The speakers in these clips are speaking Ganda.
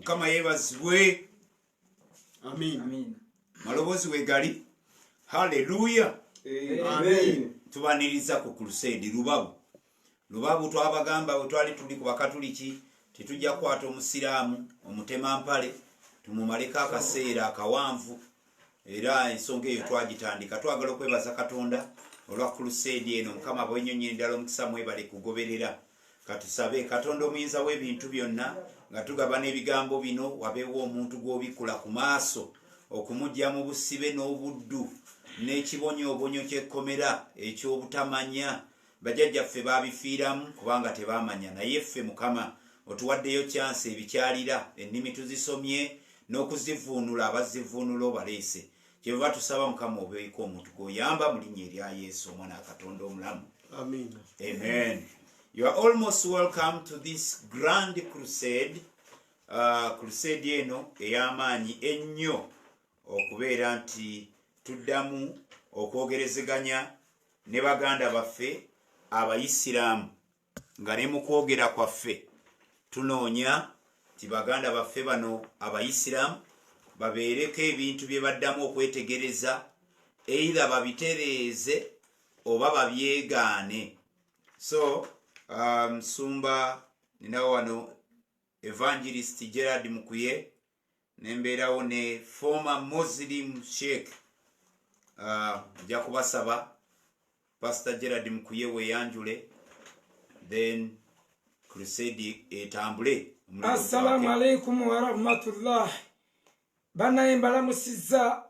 Mukama yebazibwe. Amen. Malobozi wegali. Hallelujah. Amen. Tubaniriza ku crusade Lubabu twabagamba bwetwali tuli ku bakatuliki tetujja kwata omusiraamu omutema mpale tumumaleka akaseera akawanvu era ensonga eyo twagitandika twagala okwebaza Katonda olwa crusade eno Mukama bwenyonyi ndalo mukisa mwebale kugoberera katusabe Katonda omuyinza w'ebintu byonna nga tugaba n'ebigambo bino wabeewo omuntu gw'obikula ku maaso okumujja mu busibe n'obuddu n'ekibonyoobonyo ky'ekkomera eky'obutamanya bajjajjaffe baabifiiramu kubanga tebamanya naye ffe Mukama otuwaddeyo chance ebikyalira ennimi tuzisomye n'okuzivuunula abazivuunula obaleese kyeva tusaba Mukama obeeko omuntu g'oyamba mu linnya erya Yesu omwana wa Katonda omulamu. Amen. You are almost welcome to this grand crusade. Crusade eno ey'amaanyi ennyo okubeera nti tuddamu okwogerezeganya ne baganda baffe abayisiraamu nga ne mu kwogera kwaffe tunoonya ti baganda baffe bano abayisiraamu babeereko ebintu bye baddamu okwetegereza either babitereeze oba babyegaane. So Sumba ninawo wano Evangelist Gerard Mukuye nembeerawo ne former Muslim Sheikh ja kubasaba Pastor Gerard Mukuye weyanjule then crusade etambule. Assalamu alaikum wa rahmatullah. Bana mbalamusiza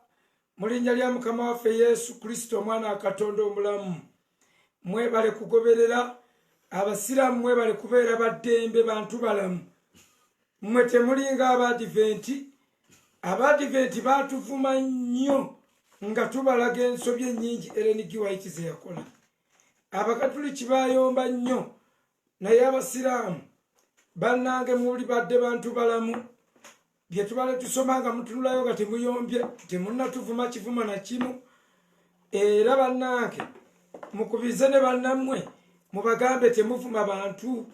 mu linnya lya Mukama waffe Yesu Kristo omwana wa Katonda omulamu. Mwebale kugoberera abasiraamu, mwebale kubeera baddembe bantu balamu. Mmwe temulinga abadiventi batuvuma nnyo nga tubalaga ensobye ennyingi Ellen G. White ze yakola. Abakatuliki bayomba nnyo naye abasiraamu bannange muli badde bantu balamu bye tubale tusoma nga mutunulayo nga temuyombye temunnatuvuma kivuma na kimu. Era bannange mukubize ne bannammwe mubagambe temuvuma bantu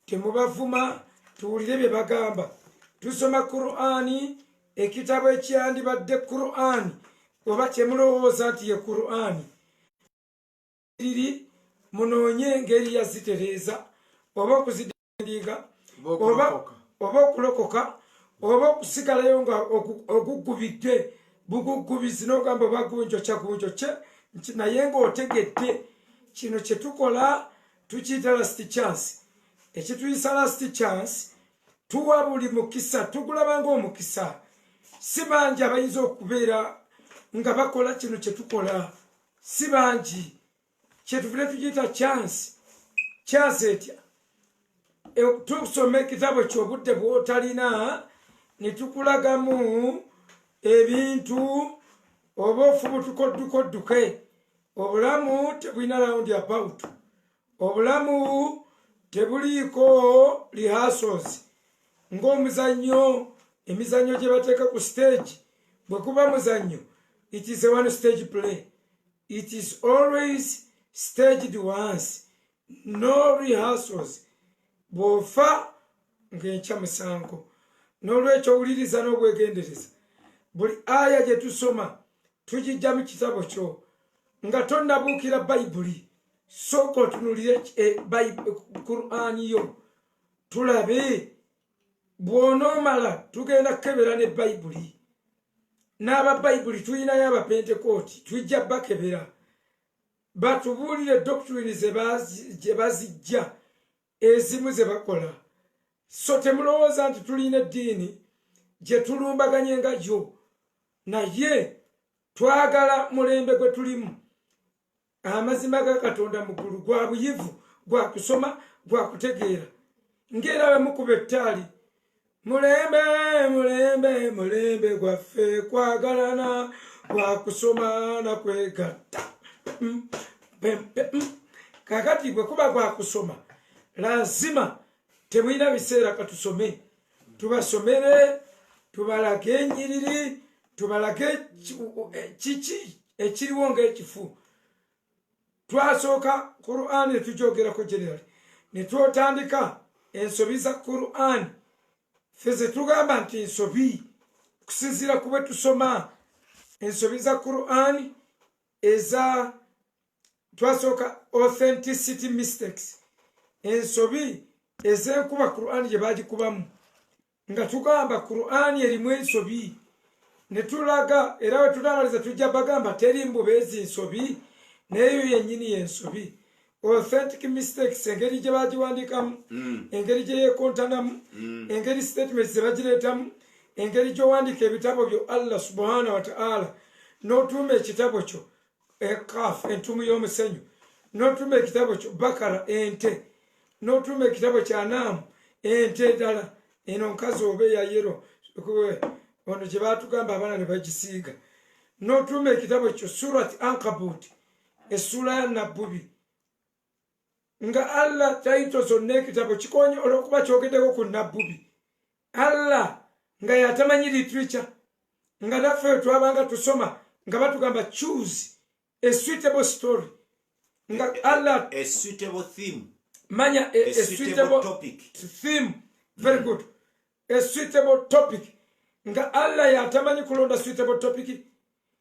temubavuma tuwulire bye bagamba. Tusoma Qur'ani ekitabo ekyandibadde Qur'ani oba kyemulowooza nti ye Qur'ani munoonye engeri yazitereeza oba okuzidindiga oba okulokoka oba okusigalayo nga ogugubidde bugugubizi n'ogamba oba gunjokye naye ng'otegedde kino kye tukola tukiyita last chance. Ekituyisa last chance tuwa buli mukisa tugulaba ng'omukisa. Si bangi abayinza okubeera nga bakola kino kye tukola, si bangi. Kyetuvule tugiyita chance etya tusome ekitabo ky'obudde bw'otalina ne tukulagamu ebintu oba ofubu tukodduke. Obulamu tebulina round about, obulamu tebuliiko rehearsals ng'omuzannyo. Emizannyo gye bateeka ku stage bwe kuba muzannyo it is a one stage play. It is always staged once, no rehearsals. Bw'ofa ng'enkya musango. N'olwekyo owuliriza n'obwegendereza buli aya gye tusoma tugijja mu kitabo kyo nga tonnabuukira Bayibuli. Sooka otunulire Qur'ani yo tulabe. Bw'onoomala tugenda kukebera ne Bayibuli. N'aba Bayibuli tuyinayo abapentekooti tujja bakebera batubuulire doctrine gye bazijja ezimu ze bakola. So temulowooza nti tulina eddiini gye tulumbaganye nga gyo, naye twagala mulembe gwe tulimu. Amazima ga Katonda muggulu gwa buyivu, gwa kusoma, gwa kutegeera. Ng'era bwe mukuba ettaali mulembe gwaffe kwagalana gwa kusoma na kwegatta. Kakati bwe kuba gwa kusoma lazima temulina biseera katusome tubasomere tubalage ennyiriri tubalage kiki ekiriwo ng'ekifu. Twasooka Qur'ani ne tujoogerako generali ne twotandika ensobi za Qur'ani feze tugamba nti ensobi kusinziira ku bwe tusoma ensobi za Qur'an eza twasooka authenticity mistakes ensobi ez'enkuba Qur'an gye bagikubamu nga tugamba Qur'an erimu ensobi ne tulaga era we tunamaliza tujja bagamba teri mbubeezi nsobi neyo yennyini yensobi authentic mistakes engeri gye bagiwandikamu engeri gye yekontanamu engeri statements ze bagireetamu engeri gy'owandiika ebitabo byo Allah subhanahu wa ta'ala n'otuuma ekitabo kyo Kaf entumu y'omusenyu n'otuuma ekitabo kyo Bakara ente n'otuuma ekitabo kya Anam ente ddala eno nkazi oba eya yero ono gye baatugamba abaana ne bagisiiga n'otuuma ekitabo kyo Surat Ankabut essula ya Nabbubi nga Allah taito zonna ekitabo kikonye olw'okuba kyogeddeko ku Nabbubi Allah nga yatamanyi literature nga naffe twabanga tusoma nga batugamba choose a suitable story nga Allah a suitable theme manya a suitable topic theme very good a suitable topic nga Allah yatamanyi kulonda suitable topic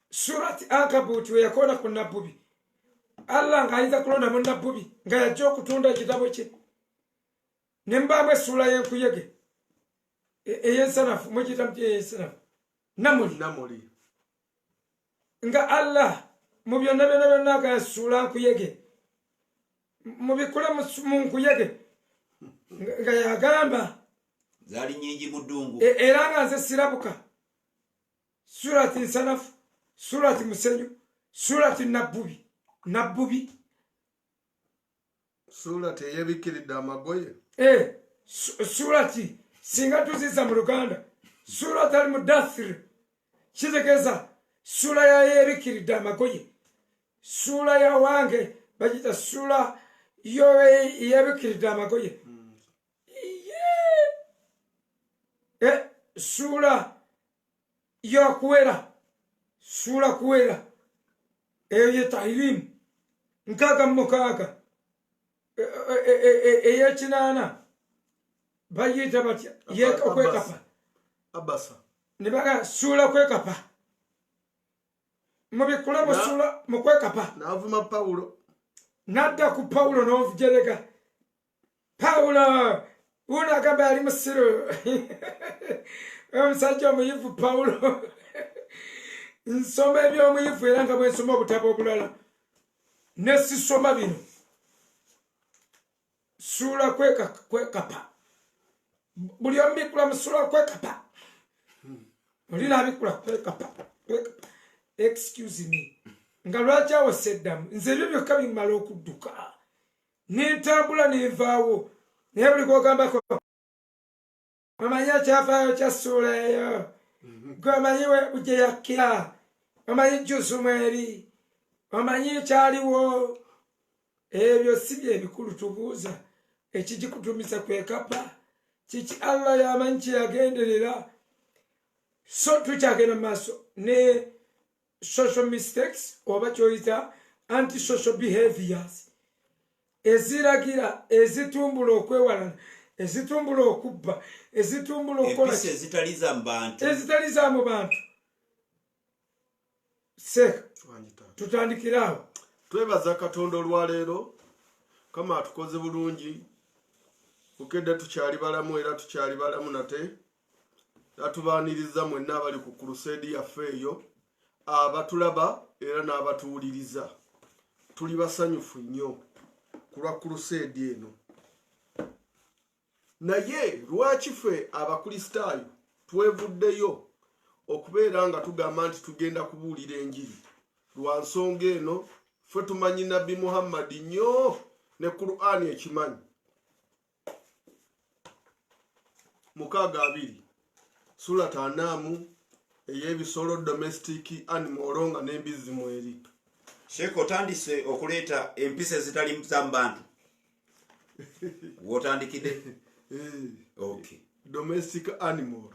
Surat Ankabut we yakona ku Nabbubi Allah nga ayinza kulonda mu Nabbubi nga yajja okutunda ekitabo kye nembamwe essula y'enkuyege eyensanafu mugiyita muti eyensanafu namuli nga Allah mu byonna byonna nga yasuula nkuyege mubikule mu nkuyege nga yagamba zaali nyingi mu ddungu era nga nze sirabuka surati nsanafu surati musenyu surati Nabbubi surati eyebikiridde amagoye surati singa tuziza mu Luganda surati al-Mudaththir kitegeeza sura ya yebikiridde amagoye sura ya wange bagita sura yo yebikiridde amagoye sura yokuwera sura kuwera eyo ye Tahrim nkaaga mukaaga eyekinaana bayita batya okwekapa abasa ne baga sura kwekapa mubikula mu sura mu kwekapa n'avuma Pawulo nadda ku Pawulo n'ovujerega Pawulo uno agamba yali musiru omusajja omuyivu Pawulo nsoma ebyomuyivu era nga bwe nsoma obutabo obulala ne sisoma bino sura kwekapa buli omubikula mu sura kwekapa olina abikula kwekapa excuse me nga lwaki awo seddamu nze ebyo byokka bimala okudduka nentambula nenvaawo naye buli kwogambako omanyi ekyafaayo kya ssuula eyo gweomanyi gye yakkira omanyi jusumu eri omanyi ekyaliwo ebyo si byebikulu tubuuza ekigikutumisa kwekapa kiki Allah yamanyi kyeyagenderera so tukyagenda mu maaso ne social mistakes oba kyoyita anti-social behaviors eziragira ezitumbula okwewalana ezitumbula okubba ezitumbula okukola empisa ezitaliza mu bantu seka tutandikire awo twebaza Katonda olwaleero kama atukoze bulungi ukedde tukyali balamu era tukyali balamu nate atubaaniriza mwenna abali ku crusade yaffe eyo abatulaba era n'abatuwuliriza tuli basanyufu nnyo ku lwa crusade eno naye lwaki ffe abakristaayo twevuddeyo okubeera nga tugamba nti tugenda kubuulira enjiri lwa nsonga eno ffe tumanyi nabbi Muhammadi nnyo ne Qur'ani ekimanyi 62 Surat Anam ey'ebisolo domestic animal nga n'embizzi mweri Sheikh otandise okuleeta empisa ezitali za bantu wotandikide okay domestic animal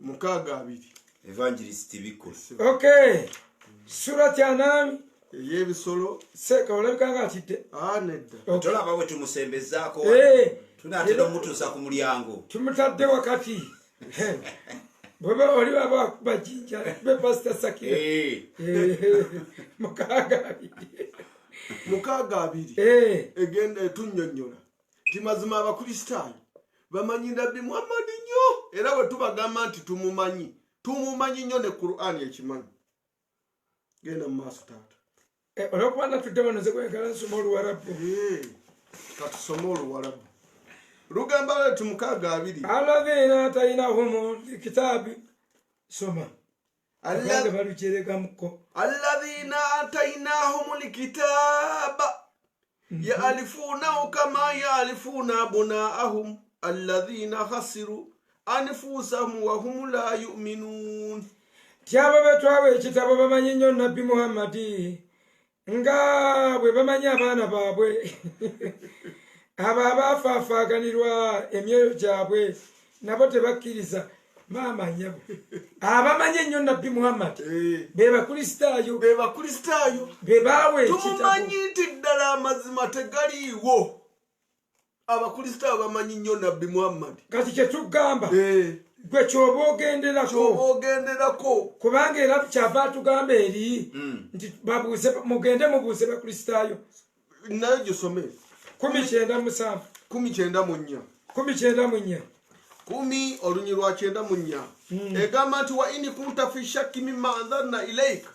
mukaaga evangelist biko okay Surat Anam ey'ebisolo seka olabika nga atidde nedda tolaba bwe tumusembezaako tunatera omutuusa ku mulyango tumutadde wakati bweba oli baba akuba jinja be pastor Sakira mukaaga abiri egenda etunnyonnyola nti mazima abakristaayo bamanyi Nabbi Muhammad nnyo era bwe tubagamba nti tumumanyi nnyo ne Qur'ani ekimanyi. Genda mu maaso taata. Olwokuba natudde bano nze kwegala nsoma Oluwarabu. Katusome Oluwarabu. Lugamba lwetu mukaaga abiri. Alladhina atainahum likitabi soma. Alladhina atainahum likitaba ya'rifunahu kama ya'rifuna abna'ahum alladhina khasiru anfusahum wa hum la yu'minun. Tyabo betwawe ekitabo bamanyi nnyo Nabbi Muhammadi nga bwe bamanyi abaana baabwe abo abaafaafaganirwa emyoyo gyabwe nabo tebakkiriza baamanyabo abamanyi ennyo Nabbi Muhammadi be bakristaayo be baawe ekitabo. Tumumanyi nti ddala amazima tegaliiwo. Abakristaayo bamanyi nnyo Nabbi Muhammadi. Kati kye tugamba gwe kyoba ogenderako kubanga era kyava atugamba eri nti mugende mubuuze bakristaayo. Nayo gisome 19:7 19:4 olunyi lwa 9 egamba nti wa in kunta fi shakki mimma anzalna ilayka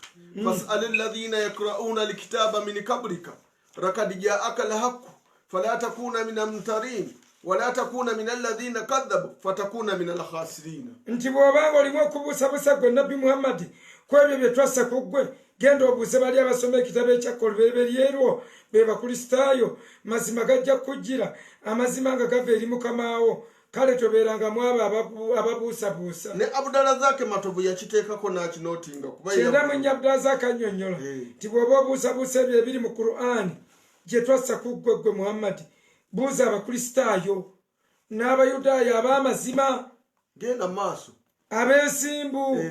fas'al alladhina yaqra'una alkitaba min qablika laqad ja'aka alhaqqu fala takuna min amtarin wala takuna min alladhina kadhabu fatakuna min alkhasirin. Nti bw'obanga olimu okubuusabuusa gwe Nabbi Muhammadi kwebyo bye twassa ku ggwe genda obuuse bali abasoma ekitabo ekyakolubereberyeerwo be bakristaayo mazima gajja kujjira amazima nga gava eri Mukamaawo kale tobeeranga mu abo ababuusabuusa. Ne Abdulrazak Matovu yakiteekako n'akinootinga kuba kyenda mu Abdulrazak annyonnyola nti bw'oba obuusabuusa ebyo ebiri mu Qur'ani gye twassa ku ggwe Muhammadi buuza abakristaayo n'abayudaaya ab'amazima. Genda maaso abeesimbu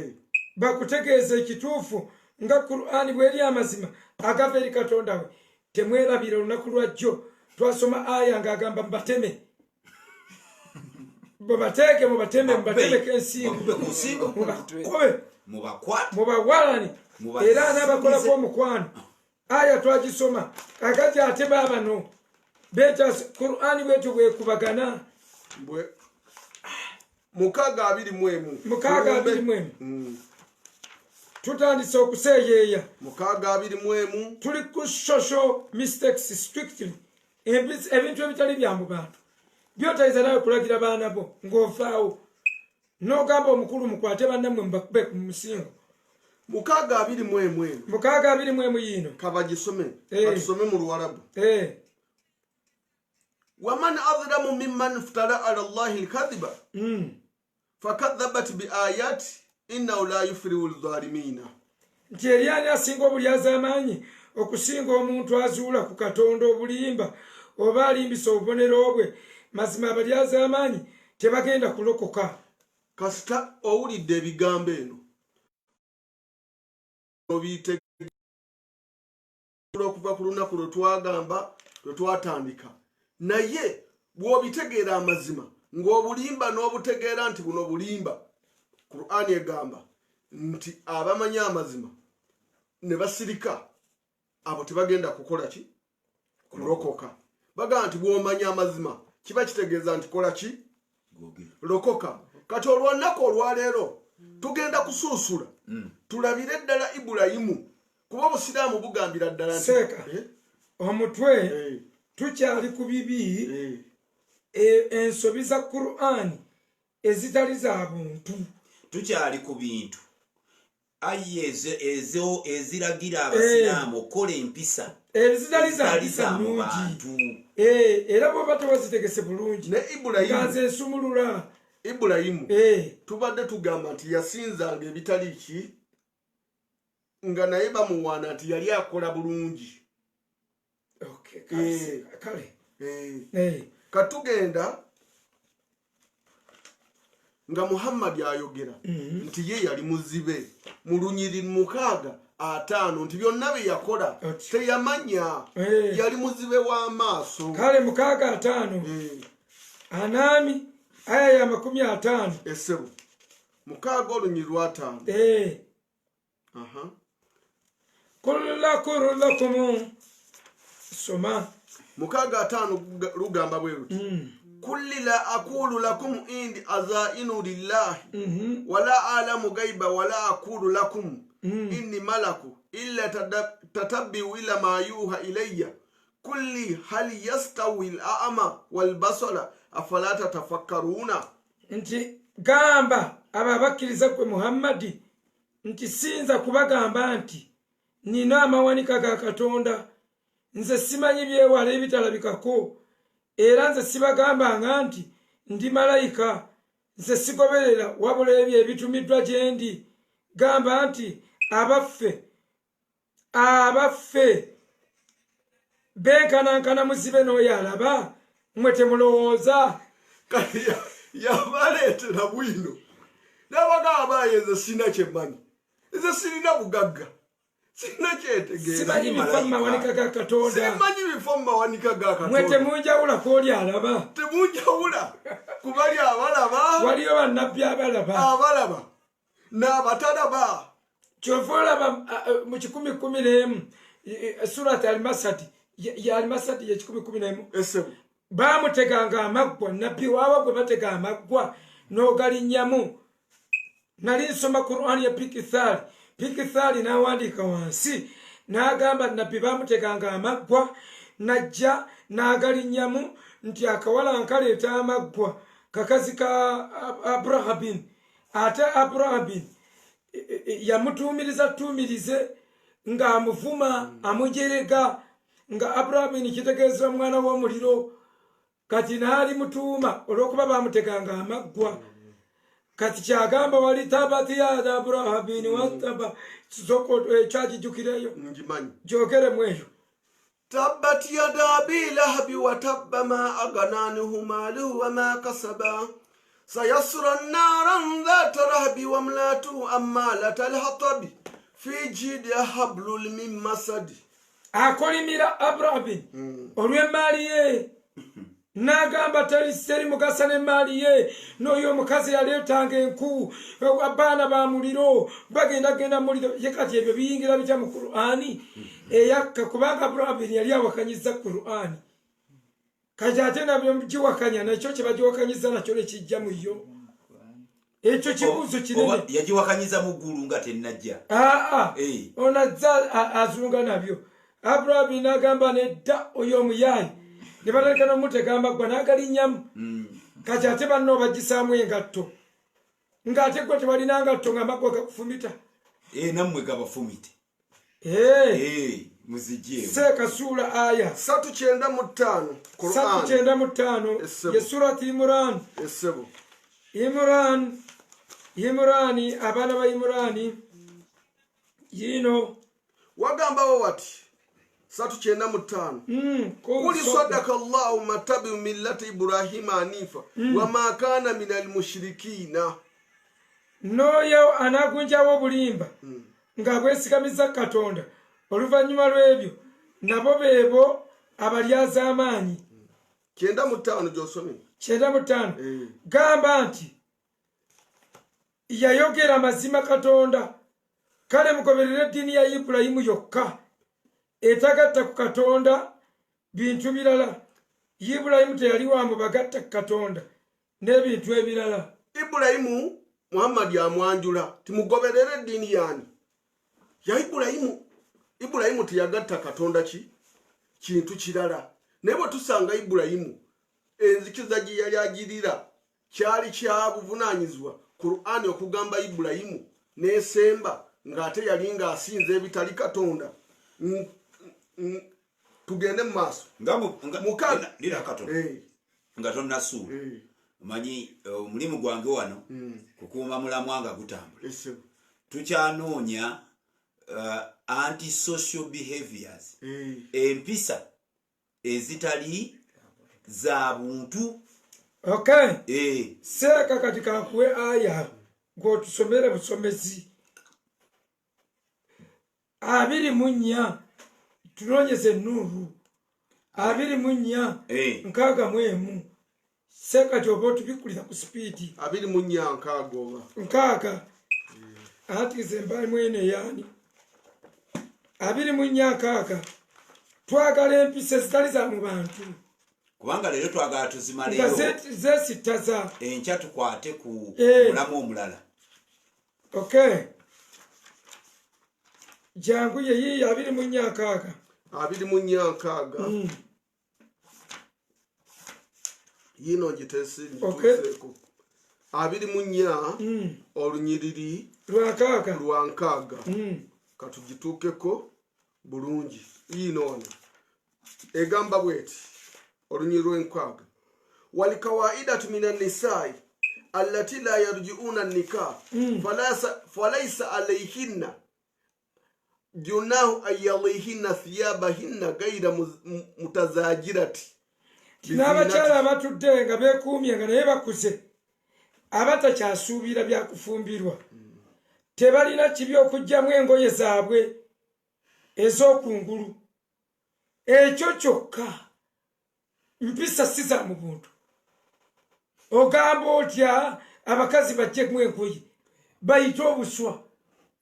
bakutegeeza ekituufu nga Qur'ani bw'eri amazima agava eri Katonda we. Temwerabira olunaku lwajjo twasoma aya ng'agamba mubateme mubateeke mubatemeko ensingo mubakobe mubawalani era n'abakolako omukwano. Aya twagisoma kakati ate baabano beta Qur'ani bwetu bwekubagana 6:21 tutandise okuseeyeeya 6:21 tuli ku social mistakes strictly ebintu ebitali byangu bantu byotayiza nawe kulagira baana bo ng'ofaawo n'ogamba omukulu mukwate bannammwe mubakube ku musingo. 6:21 yino kabagisome batusome mu Luwarabu. waman azlamu mimman iftara ala Allahi alkadhiba fakadhabat biayati innahu la yuflihu alzalimina. Nti eryani asinga obulyaza amaanyi okusinga omuntu azuula ku Katonda obulimba oba alimbisa obubonero bwe mazima abalyaza amaanyi tebagenda kulokoka. Kasita owulidde ebigambo eno okuva ku lunaku lwe twagamba lwe twatandika naye bw'obitegeera amazima ng'obulimba n'obutegeera nti buno bulimba. Qur'ani egamba nti abamanyi amazima ne basirika abo tebagenda kukola ki? Kulokoka. Bagamba nti bw'omanya amazima kiba kitegeeza nti kola ki? Lokoka. Kati olwanaku olwaleero tugenda kusuusula tulabire ddala Ibulayimu kuba obusiraamu bugambira ddala nti omutwe tukyali ku bibi ensobi za Qur'ani ezitali za buntu. Tukyali ku bintu ezo eziragira abasiraamu okukola empisa ezitali za bantu era bw'oba tebazitegese bulungi ne ganze ensumulula. Ibulayimu tubadde tugamba nti yasinzanga ebitali ki nga naye bamuwaana nti yali akola bulungi. Katugenda nga Muhammad ayogera nti ye yali muzibe mu lunyiri 6:5 nti byonna bye yakola teyamanya yali muzibe w'amaaso. Kale 6:5 anami aya ya 50 esebo mukaaga olunyi lwataano aha kullakum soma mukaaga ataano lugamba bwe luti kulli la aqulu lakum indi azainu lillahi wala alamu gaiba wala aqulu lakum inni malaku illa tatabbiu ila ma yuha ilayya kulli hal yastawi al-a'ma wal basara afala tatafakkaruna. Nti gamba ababakkiriza kwe Muhammadi nti sinza kubagamba nti nina amawanika ga Katonda, nze simanyi byewala ebitalabikako, era nze sibagambanga nti ndi malayika, nze sigoberera wabula ebyo ebitumiddwa gye ndi. Gamba nti abaffe benkanankana muzibe n'oyo alaba, mmwe temulowooza. Kati yabaleetera bwino n'abagamba nze sina kyemmanyi, nze sirina bugagga, sirina kyetegeera, simanyi bifa mu mawanika ga Katonda, simanyi bifa mu mawanika ga Katonda. mmwe temunjawula kwoli alaba, temunjawula ku bali abalaba, waliyo bannabbi abalaba n'abatalaba. Kyova olaba mu 10:11 surati Al-Masad ya Al-Masad ya 10:11 esebo bamuteganga amaggwa, nabbi waaba gwe batega amaggwa n'ogalinyamu. Nali nsoma Qur'an ya Pikithali n'awandiika wansi n'agamba nabbi bamuteganga amaggwa, najja n'agalinyamu nti akawala nkaleeta amaggwa kakazi ka Abrahabin. Ate Abrahabin yamutumiriza tumirize nga amuvuma amujerega, nga Abrahabin kitegeeza mwana w'omuliro. Kati naali mutuuma olw'okuba bamuteganga amaggwa. Kati kyagamba wali tabati ya Abrahabin wataba soko ekyakijukireyo gyogere mweyo. Tabbat yada abi lahabi wa tabba ma agana anhu maluhu wa ma kasaba sayasra naran dhata rahbi wa mlatu ammalata alhatabi fi jidha hablul min masadi. Akolimira Abrahabin olw'emaali ye n'agamba teri mugasa n'emaali ye, n'oyo omukazi yaleetanga enku, abaana ba muliro bagenda muliro. Ye kati ebyo biyingira bitya mu Qur'ani eyakka, kubanga Abrahabin yali awakanyiza Qur'ani. Kati ate nabyo giwakanya, nakyo kye bagiwakanyiza nakyo ne kijja mu yo. Ekyo kibuuzo kinene. Yagiwakanyiza mu ggulu nga tennajja. Onazza azunga nabyo. Abrahabin n'agamba nedda oyo omuyaayi, ne baleka n'omutega amaggwa n'agalinyamu. Kati ate banno bagisaamu engatto, ng'ate gwe tebalina ngatto ng'amaggwa gakufumita. Nammwe gabafumite. Muzijje. Seeka suula aya 395 Qur'an 395 ye surati Imran. Esebo Imrani abaana ba Imrani yino wagambawo wati 395 kuli sadaka Allahu matabi millati Ibrahima anifa wa ma kana minal mushrikina. Noyo anagunjawo bulimba nga bwesigamiza Katonda, oluvannyuma lw'ebyo nabo beebo abalyaza amaanyi. 95 gyosomye 95 gamba nti yayogera mazima Katonda, kale mugoberere eddiini ya Ibulayimu yokka etagatta ku Katonda bintu birala. Ibulayimu teyali wa mubagatta ku Katonda n'ebintu ebirala. Ibulayimu Muhammad yamwanjula timugoberere eddiini yani ya Ibulayimu teyagatta Katonda kintu kirala. Naye bwe tusanga Ibulayimu enzikiza gye yali agirira kyali kya buvunaanyizibwa Qur'ani okugamba Ibulayimu n'esemba ng'ate yali ng'asinza ebitali Katonda. Tugende mu maaso lira Katonda nga tonnasuula. Omanyi omulimu gwange wano kukuuma mulamwa nga gutambula. Tukyanoonya anti-social behaviors, empisa ezitali za buntu. Seeka kati kankuwe aya ng'otusomere busomezi 24 tunoonyeze Nuuru 24 6 mu 1 seka jobo tubikulira ku speed 24 nkaaga ati zembali mwene yani 24 twagala empisa zitali za mu bantu kubanga lero twagala tuzimaleyo zesitaza enkya tukwate ku mulamu omulala. Okay, jangu yeyi 24 yino gitesi ntuseeko 24 olunyiriri lwankaaga katugituukeko bulungi. Yinoona egamba bweti olunyiriri lw'enkaaga walikawaidatu min annisai allati la yarji'una nikah falaysa alayhinna junahu ayyalihinna thiyabahinna gaira mutazajirati. N'abakyala abatudde nga beekuumye nga naye bakuze abatakyasuubira byakufumbirwa tebalina kibi okugyamu engoye zaabwe ez'okungulu. Ekyo kyokka mpisa si za mu buntu. Ogamba otya abakazi bajjemu engoye bayita obuswa,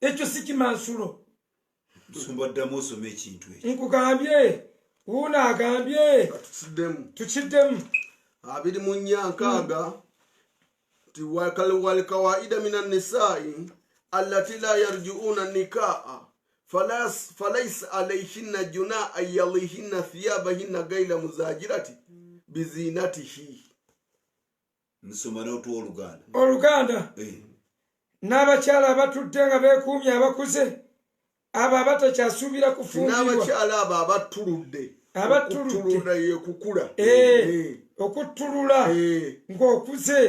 ekyo si kimansulo. Musumba ddamu osoma ekintu ekyo. Nkugambye wuuno agambye tukiddemu 24 ti walikawaida min annisai allati la yarji'una nikaa falaysa alayhinna junaa ayyalihinna thiyabahinna gaila muzajirati bizinatihi. Nsoma n'otuwa Oluganda n'abakyala abatudde nga beekuumye abakuze abo abatakyasuubira kufumbirwa n'abakyala abo abatuludde ye kukula okuttulula ng'okuze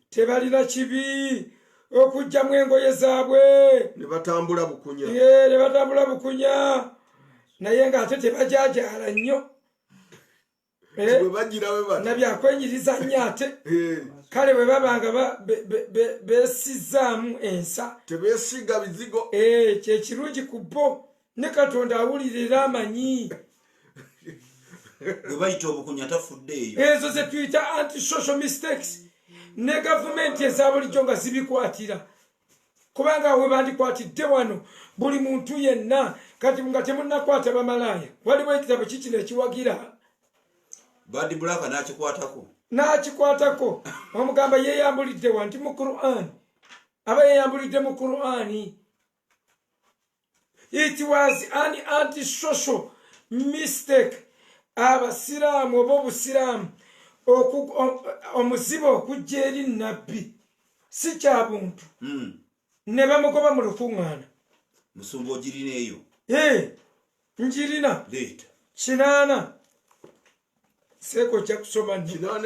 tebalina kibi okugyamu engoye zaabwe ne batambula bukunya naye ng'ate tebajajala nnyo nabyakwenyiriza nnyo ate kale bwe babanga besizaamu ensa tebesiga bizigo kyekirungi ku bo ne Katonda awulirira amanyi bwe bayita obukunya tafuddeeyo. Ezo ze tuyita anti-social mistakes ne gavumenti eza bulijjo nga zibikwatira kubanga we bandikwatidde wano buli muntu yenna kati nga temunnakwata bamalaaya waliwo ekitabo kikino ekiwagira Bad Black n'akikwatako omugamba yeeyambulidde wanti mu Quran aba yeeyambulidde mu Qurani. It was an anti-social mistake. Abasiraamu oba obusiraamu omuzibe okujja eri nabbi si kya buntu ne bamugoba mu lukuŋŋaana. Musumba ogirina eyo? Njirina leeta 8 seeko kya kusoma 8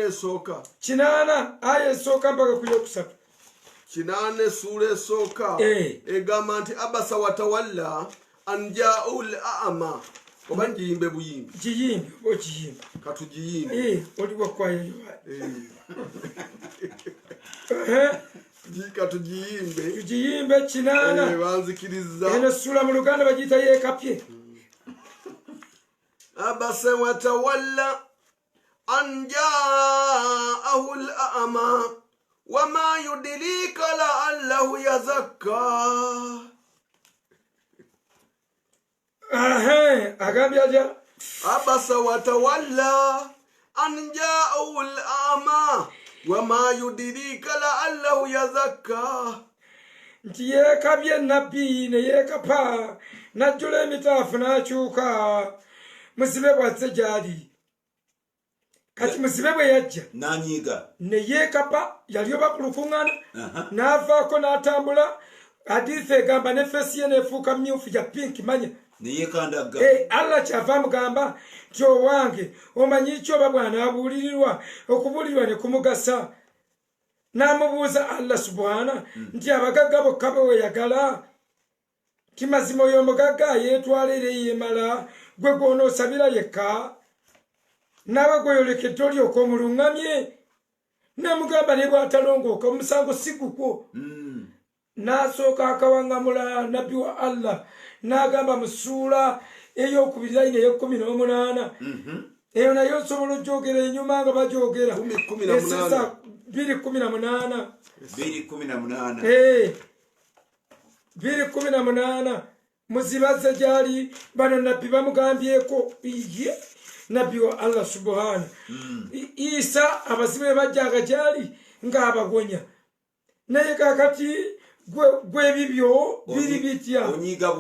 aya esooka mpaka ku yokusatu 8 suula esooka egamba nti abasa watawalla an ja'ul a'ma. Oba njiyimbe buyimbi giyimbe ogiyimbe katugiyimbe oliwo kwayo tugiyimbe 8 banzikiriza eno sula mu Luganda bagiyita yeekapye. abasa watawalla an ja'ahu al-a'ma wama yudrika la'allahu yazakka. Agambye aja abasa watawalla an ja'ahu al-a'ma wama yudrika la'allahu yazakka. nti yeekabye nabbi ne yeekapa najjula emitaafu n'akyuka muzibe bwazze gy'ali. Kati muzibe bwe yajja n'anyiiga ne yeekapa yali oba ku lukuŋŋaana n'avaako n'atambula. Hadithi egamba ne feesi ye neefuuka myufu ya pinki manya neyekandaga. Allah kyava amugamba nti owange omanyi ki oba bw'anaabuulirirwa okubuulirwa ne kumugasa. N'amubuuza Allah subhana nti abagagga bokka be weyagala ti mazima oyo omugagga yeetwala era yeemala gwe gw'onoosabira yekka naawe gweyolekedde olyoka omuluŋŋamye. N'amugamba ne bw'atalongooka omusango si gugwo. N'asooka akawaŋŋamula nabbi wa Allah n'agamba mu ssuula ey'okubiri layini ey'ekkumi n'omunaana eyo nayo nsobola ogyogera enyuma nga bagyogera 2:18. 2:18 2:18 2:18 muzibaze gyali bano nabbi bamugambyeko iye nabbi wa Allah subhana Isa abazibe bajjaga gyali ng'abagonya naye kakati gwe bibyo biri bitya onyiga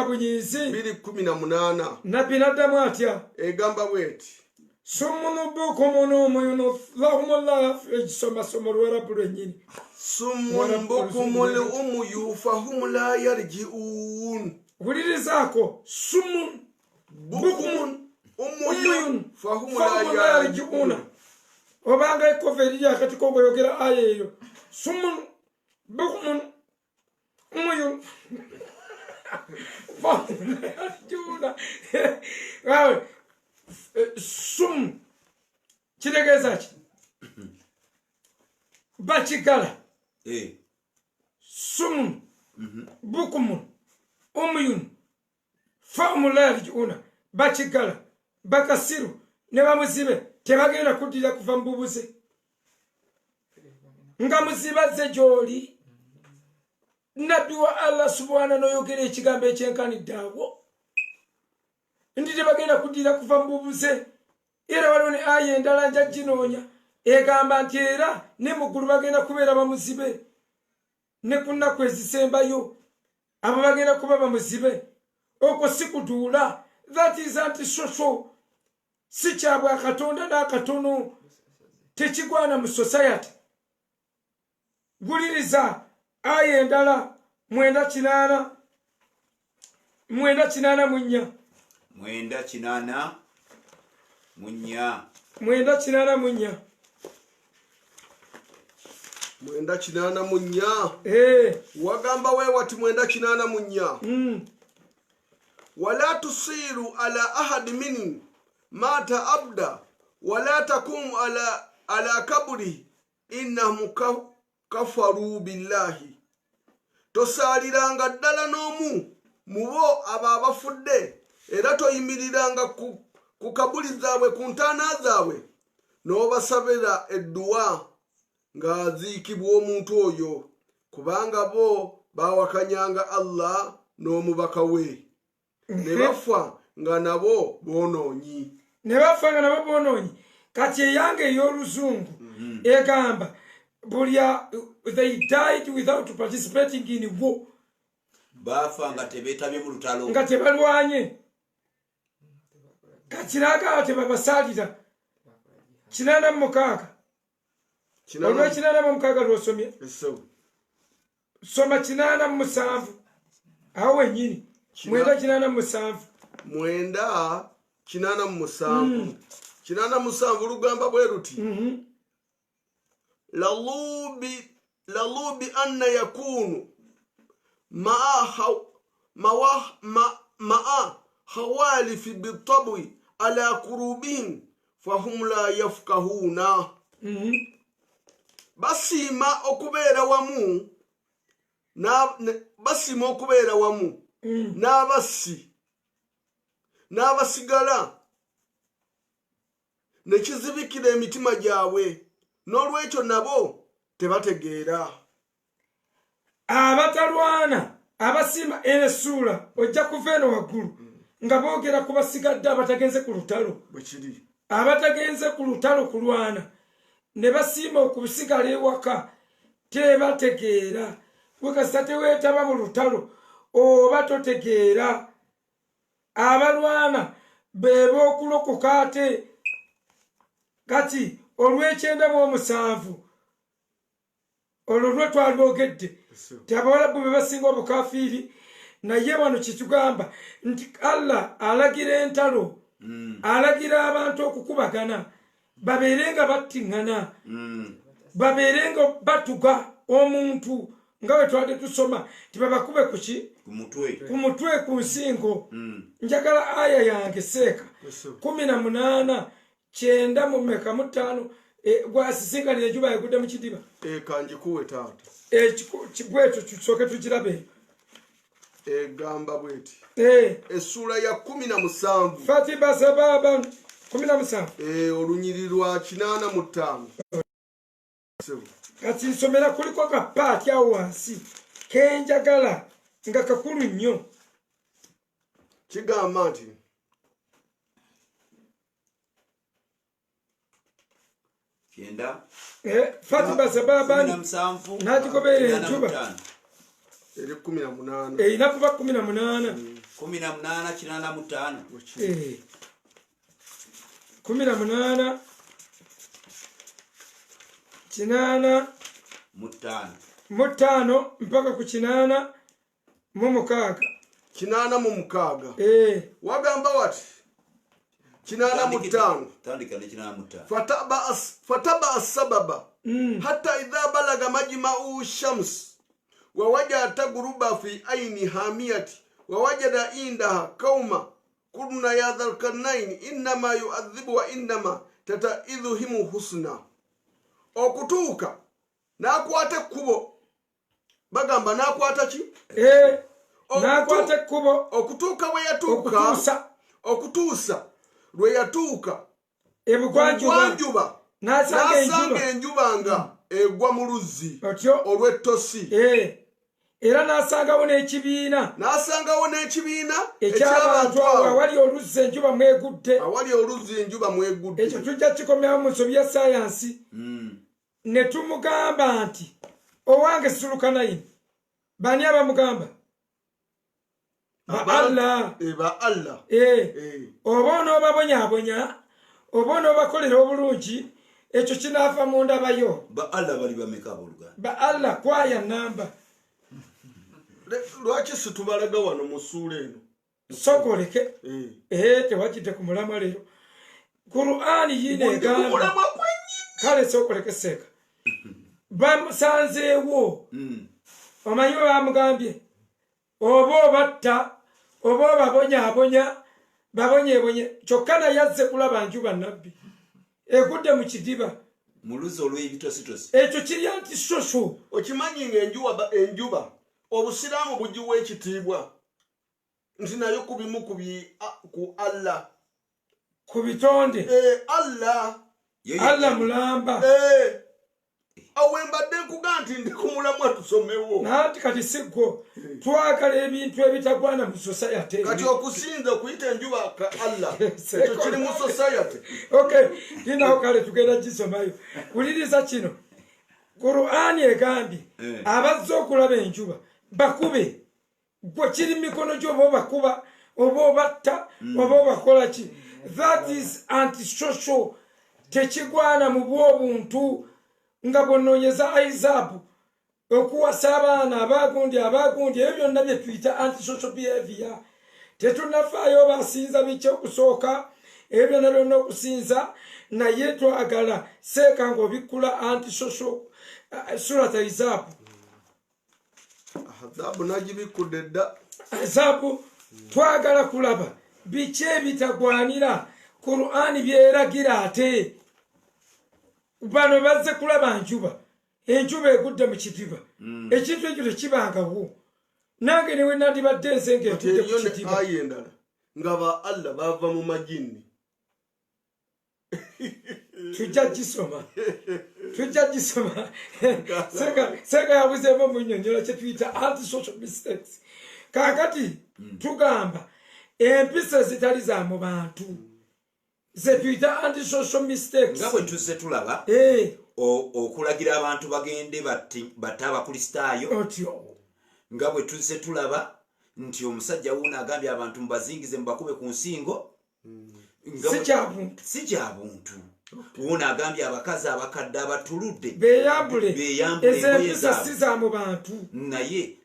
bunyizi 2:18 nabbi naddamu atya egamba bweti sumunu bukumun umuyun lahumullah ekisomasomo lwarabu lwennyini summun bukumul umuyu fahum la yarji'un wulirizaako sumun bukumun umuyun fahum la la yarji'un obanga ekova eriri akati kobweyogera aya eyo sumun bukumun umuyun fahum la yarji'una awe sum kitegeeza ki bakigala sumun bukumun umuyun fahum la yarji'una bakigala bakasiru ne bamuzibe tebagenda kuddira kuva mu bubuze nga muzibaze gy'oli nabbi wa Allah subhana n'oyogera ekigambo ekyenkanidde awo ndi tebagenda kuddira kuva mu bubuze era waliwo ne aya endala nja ginoonya egamba nti era ne muggulu bagenda kubeera bamuzibe ne ku nnaku ezisembayo abo bagenda kuba bamuzibe okwo si kuduula that is antisocial si kyabwe akatonda n'akatono tekigwana mu society guliriza aya endala 9:8 9:8 wagamba wewati 9:8 wala tusiru ala ahad min mata abda wala takum ala kabri innahum kafaru billahi tosaliranga ddala n'omu mubo abo abafudde era toyimiriranga ku kabuli zaabwe ku ntaana zaabwe n'obasabira edduwa ng'aziikibwa omuntu oyo kubanga bo bawakanyanga Allah n'omubaka we ne bafa nga nabo boonoonyi kati eyange ey'oluzungu egamba bulya they died without participating in war bafa nga tebeetabye mu lutalo nga tebalwanye kakiraga tebabasalira 8:6 olwo 8:6 lwosomye soma 8:7 awo wenyini 9:8 9:7 lugamba bwe luti lalubi anna yakunu maa hawalifi bitabwi ala kurubihim fahum la yafkahuna basima okubeera wamu n'abasigala ne kizibikira emitima gyabwe n'olwekyo nabo tebategeera abatalwana abasima esuula ojja kuva eno waggulu nga boogera ku basigadde abatagenze ku lutalo bwekiri abatagenze ku lutalo kulwana ne basiima okusigala ewaka tebategeera wekasita teweetaba mu lutalo oba totegeera abalwana beeba okulokoka ate kati olw'9:7 olwo lwe twalwogedde abawalabu be basinga obukafiiri naye wano kyetugamba nti Allah alagira entalo alagira abantu okukubagana babeere nga battiŋŋana babeere nga batuga omuntu nga bwe twadde tusoma tibabakube ku mutwe ku nsingo njagala aya yange seeka 18:9 gwasisinganira enjuba yagudde mu kidiba kanjikuwe taata bwetyo tusooke tukirabe egamba bweti essuula ya 17 fatiba sababa 17 olunyiri lwa 85 kati nsomera kuliko kapaati awo wansi kenjagala nga kakulu nnyo kigamba nti Fatima Zababani n'agigoberera enjuba eri 18 erina kuba 18 18 18 kinana mutano mpaka ku 8 mu mukaaga 8 mu mukaaga wagamba wati 8 mu 5 tandika ne 8 mu 5 fataba asbaba hatta idha balaga majma'u shams wa wajada guruba fi aini hamiyati wa wajada indaha qauma kunna ya dhalkarnain inma yu'adhibu wa inma tata'idhuhum husna okutuuka nakwata kubo bagamba nakwata ki nakwata kubo okutuuka we yatuuka okutuusa lwe yatuuka ebugwanjuba nasanga enjuba nga egwa mu luzzi olw'ettosi era nasangawo n'ekibiina eky'abantu awali oluzzi enjuba mwegudde ekyo tujja kikomyawo mu nsobi ya sayansi ne tumugamba nti owange Sulukanaini bani abamugamba ba Allah oba onoobabonyaabonya oba onoobakolera obulungi ekyo kinaafa mu ndabayo ba Allah bali bameka buluganda ba Allah kwaya namba lwaki situbalaga wano mu ssuula eno sogoleke tewakidde ku mulamwa leero Qur'ani yine egamba kale sogoleke seeka bamusanzeewo omanyi we bamugambye oba obatta oba obabonyaabonya babonyeebonye kyokka naye azze kulaba njuba nabbi egudde mu kidiba mu luzi olw'ebitositosi ekyo kiri anti soso okimanyi nga enjuba obusiraamu bugiwa ekitiibwa nti nayo ku bimu ku Allah ku bitonde Allah mulamba awembadde nkuga nti ndi ku mulamwa tusomewo nanti kati siggo twagala ebintu ebitagwana mu society kati okusinza okuyita enjuba ka Allah ekyo kiri mu society linawo kale tugenda gisomayo wuliriza kino Qur'ani egambye abazze okulaba enjuba bakube gwe kiri mikono gy'oba obakuba oba obatta oba obakola ki that is antisocial tekigwana mu bw'obuntu nga bw'onoonyeza Isaapu okuwasa abaana abagundi ebyo byonna bye tuyita antisocial behavior tetunafaayo basinza biki okusooka ebyo byonna byonna okusinza naye twagala seeka ng'obikkula antisocial surata Isaapu Ahzaabu nagibikkudde dda Isaapu twagala kulaba biki ebitagwanira Qur'ani byeragira ate bano bazze kulaba enjuba egudde mu kidiba ekintu ekyo tekibangawo nange newe nandibadde nzenga egudde mu kidiba ayi endala nga ba Allah bava mu majini tujja gisoma seka yabuzeemu mu nnyonnyola kye tuyita antisocial mistakes kaakati tugamba empisa ezitali za mu bantu ze tuyita antisocial mistakes nga bwe tuzze tulaba okulagira abantu bagende batte abakristaayo otyo nga bwe tuzze tulaba nti omusajja wuuno agambye abantu mubazingize mubakube ku nsingo si kya buntu wuuno agambye abakazi abakadde abatuludde beyambule ezempisa si za mu bantu naye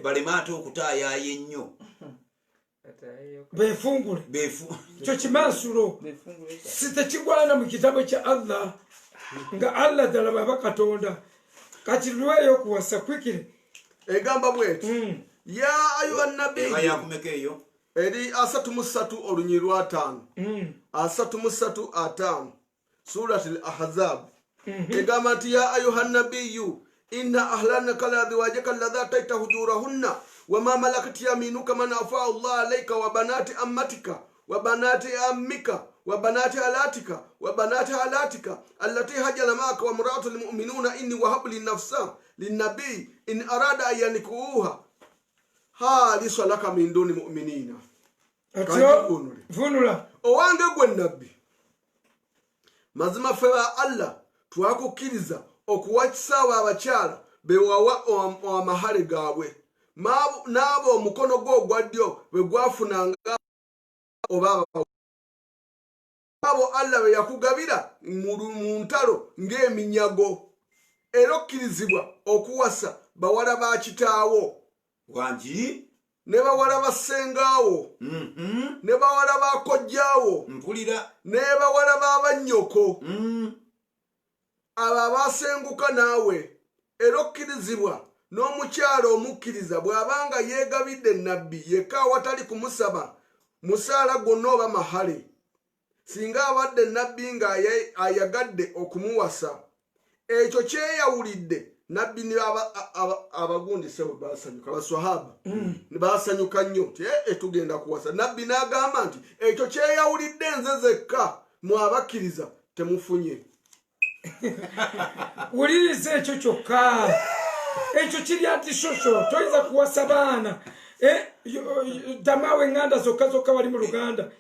baleme ate okutaayaaya ennyo befungule kyo kimansulo si tekigwana mu kitabo kya Allah nga Allah ddala baba Katonda kati lweyo okuwasa kwikire egamba bweti ya ayuha nabiyyu yakumeka eyo eri 33 olunyiri lwa 5 33 surati al-Ahzab egamba nti ya ayuha nabiyyu inna ahlanaka ladhiwajaka alladhata hujurahunna wama malakat yaminuka man afa Allah alayka wa banati ammatika wa banati ammika وبنات علاtika التي هجر معك وامرأة المؤمنون إني وهب لي نفسا للنبي إن أراد أن ينكوها خالص لك من دون مؤمنين. Funula. Owange gwe nabbi. Mazima fewa Allah twakukkiriza okuwakisaawa abakyala bewawa amahale gaabwe. N'abo omukono gwo ogwa ddyo bwe gwafunanga oba abo Allah be yakugabira mu ntalo ng'eminyago. Era okkirizibwa okuwasa bawala ba kitaawo. Wangi? Ne bawala ba ssengaawo. Ne bawala ba kojjaawo. Mpulira. Ne bawala ba bannyoko. Abo abasenguka naawe. Era okkirizibwa n'omukyala omukkiriza bw'abanga yeegabidde nabbi yekka awatali kumusaba musaala gwonna oba mahale. Singa abadde nabbi ng'ayagadde okumuwasa ekyo kyeyawulidde nabbi ne abagundise bwe baasanyuka abaswahaba ne baasanyuka nnyo tugenda kuwasa. Nabbi n'agamba nti ekyo kyeyawulidde nze zekka mu abakkiriza temufunye. Wuliriza ekyo kyokka. Ekyo kiri ati shosho toyinza kuwasa baana. Damawe enganda zokka wali mu Luganda.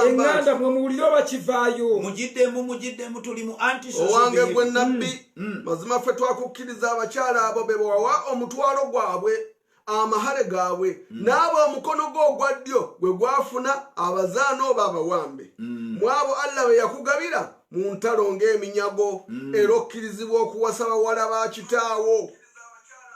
Enganda mwe muwulira bakivaayo. Mugiddemu tuli mu anti-social. Owange gwe nabbi mazima ffe twakukkiriza abakyala abo be bawa omutwalo gwabwe amahale gaabwe n'abo omukono gwo ogwa ddyo gwe gwafuna abazaana oba abawambe. Mu abo Allah be yakugabira mu ntalo ng'eminyago. Era okkirizibwa okuwasa bawala ba kitaawo.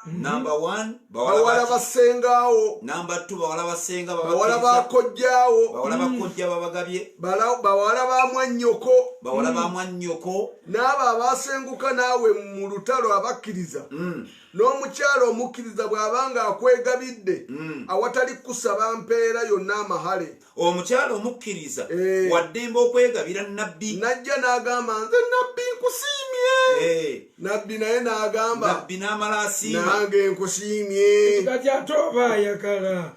Number 1 bawala basengaawo. Number 2 bawala basenga bawala bakojjaawo. Bawala bakojja babagabye. Bawala ba mwannyoko. Bawala ba mwannyoko. N'abo abasenguka naawe mu lutalo abakkiriza. N'omukyala omukkiriza bw'abanga akwegabidde awatali kusaba mpeera yonna amahale. Omukyala omukkiriza waddemba okwegabira nabbi. Najja n'agamba nze nabbi nkusiimye. Nabbi naye n'agamba nabbi n'amala asiima nange nkusiimye. Kati ate oba ayagala.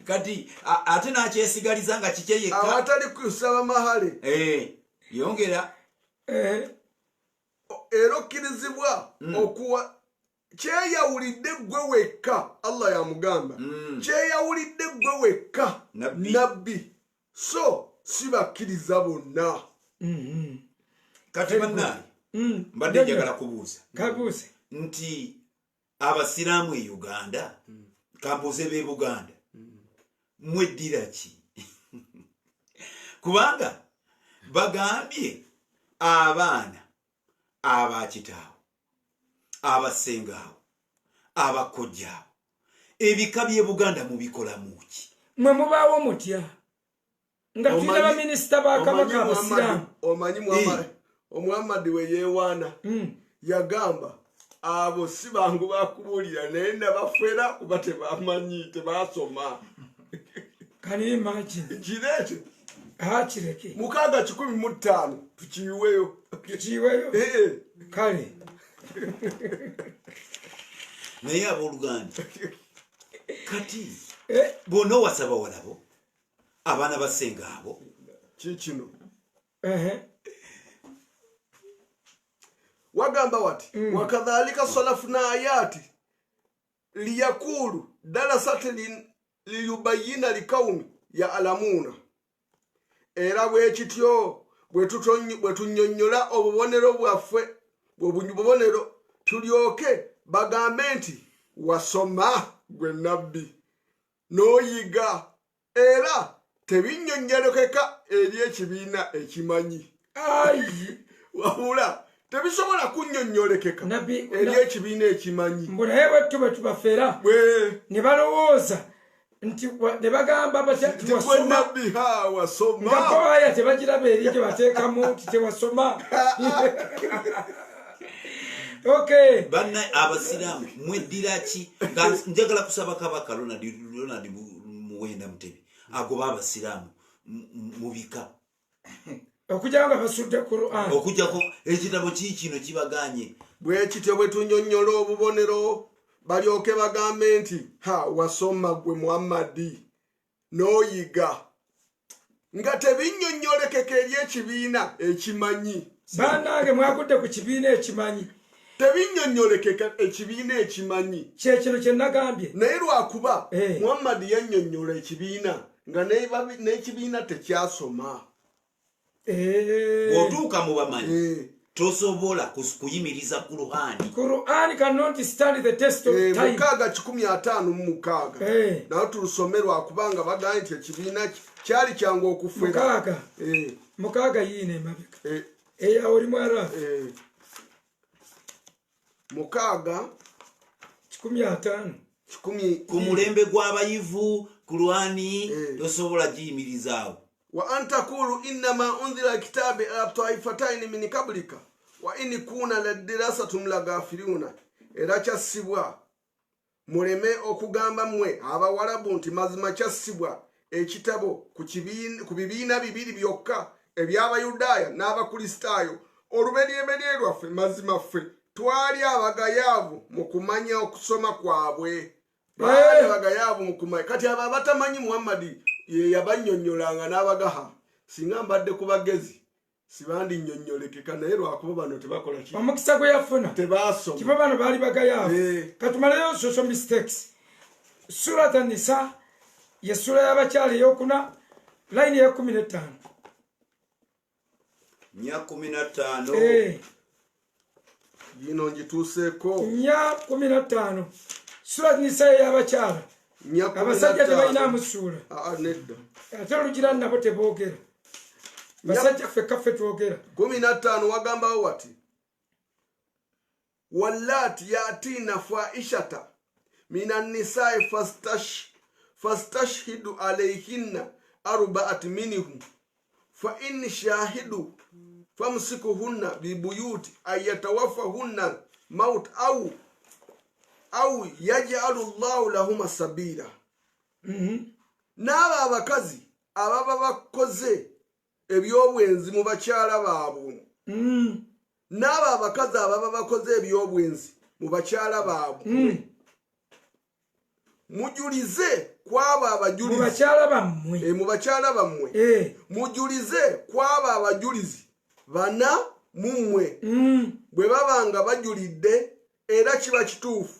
Kati ate n'akyesigaliza nga kikye yekka. Awatali kusaba mahale. Yongera. Era okkirizibwa okuwa kyeyawulidde ggwe wekka. Allah yamugamba kyeyawulidde ggwe wekka nabbi so sibakkiriza bonna. Kati bannaye mbadde njagala kubuuza nti abasiraamu e Uganda kambuuze b'e Buganda mweddira ki? Kubanga bagambye abaana abakitaawo abasengaawo abakojjaawo ebika by'e Buganda mubikolamu ki? Mwe mubaawo mutya nga tulina baminisita ba Kabaka abasiraamu. Omanyi Muhammad we yeewaana yagamba abo si bangu bakubuulira naye nabafera kuba tebamanyi tebasoma. Can you imagine? Kireke kireke 615 tukiweyo. Kale naye abooluganda kati bonna wasaba walabo abaana basenga abo kikino wagamba wati wakadhalika salafuna ayati liyakulu dalasati liyubayina likaumi ya alamuna. Era bwekityo bwe tunnyonnyola obubonero bwaffe obubonero tulyoke bagambe nti wasoma gwe nabbi n'oyiga era tebinnyonnyolekeka eri ekibiina ekimanyi. Wabula tebisobola kunnyonnyolekeka eri ekibiina ekimanyi. Naye bwettu bwe tubafera ne balowooza nti ne bagamba wasoma ngakoaya tebagiraba eri gye bateekamu nti tewasoma. Okay. Banna abasiraamu mweddira ki? Njagala kusaba Kabaka Ronald Muwenda Mutebi agoba abasiraamu mubika okujja nga basudde Quran okujjako ekitabo kino kibaganye. Bwekityo bwe tunnyonnyola obubonero balyoke bagambe nti wasoma gwe Muhammadi n'oyiga. nga tebinnyonnyolekeka eri ekibiina ekimanyi. Bannange mwagudde ku kibiina ekimanyi. Tebinnyonnyolekeka ekibiina ekimanyi. Kyekino kye nagambye. Naye lwakuba Muhammad yannyonnyola ekibiina nga n'ekibiina tekyasoma. Bw'otuuka mu bamanyi tosobola kuyimiriza Qur'ani. Qur'ani cannot stand the test of time. Mukaaga 156 nawe tulusome lwakubanga bagambye nti ekibiina kyali kyangu okufera. Mukaaga yiine emabega. Oli mwara. Mukaaga 150 ku mulembe gw'abayivu Qur'ani tosobola giyimirizaawo. Wa antakulu innama unzila kitabi ala taifataini min qablika wa in kuna ladirasatun lagafiruna. Era kyassibwa muleme okugamba mmwe abawalabu nti mazima kyassibwa ekitabo ku bibiina bibiri byokka eby'Abayudaaya n'Abakristaayo. Oluberyemberye lwaffe mazima ffe twali abagayaavu mu kumanya okusoma kwabwe. Baali abagayaavu mu kumanya. Kati abo abatamanyi Muhammad ye yabannyonnyolanga n'abagaha. Singa mbadde ku bagezi sibandinnyonnyolekeka, naye lwakuba bano tebakola ki? Omukisa gwe yafuna tebaasoma. kiba bano baali bagayaavu. Katumaleyo social mistakes. Surat an-Nisa ye sura y'abakyala ey'okuna line ya 15. Nya 15. Yino ngituuseeko. Nya 15. Surat an-Nisa y'abakyala. Abasajja tebalinamu ssuula. Nedda. Ate olugira nabo teboogera. Basajja ffe twogera. 15 wagambawo wati wallati yatina faishata minan nisai fastashhidu alayhinna arba'at minhum fa in shahidu famsikuhunna bibuyuti ayatawaffahunna maut au yaj'alu Allahu lahum sabila. N'abo abakazi ababa bakoze ebyobwenzi mu bakyala baabwe. N'abo abakazi ababa bakoze ebyobwenzi mu bakyala baabwe. Mujulize kwabo abajulizi. Mu bakyala bammwe. Mu bakyala bammwe. Mujulize kwabo abajulizi bana mummwe. Bwe babanga bajulidde era kiba kituufu.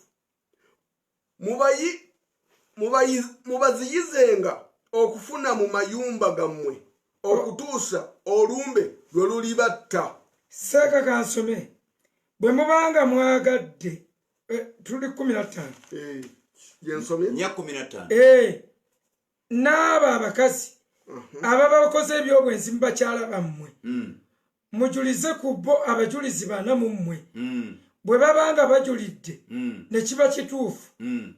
Mubaziyizenga okufuna mu mayumba gammwe okutuusa olumbe lwe lulibatta. Seeka kansome. Bwe mubanga mwagadde tuli 15. Jensomye? Nya 15. N'abo abakazi ababa bakoze ebyobwenzi mu bakyala bammwe mujulize ku bo abajulizi bana mu mmwe. Bwe babanga bajulidde ne kiba kituufu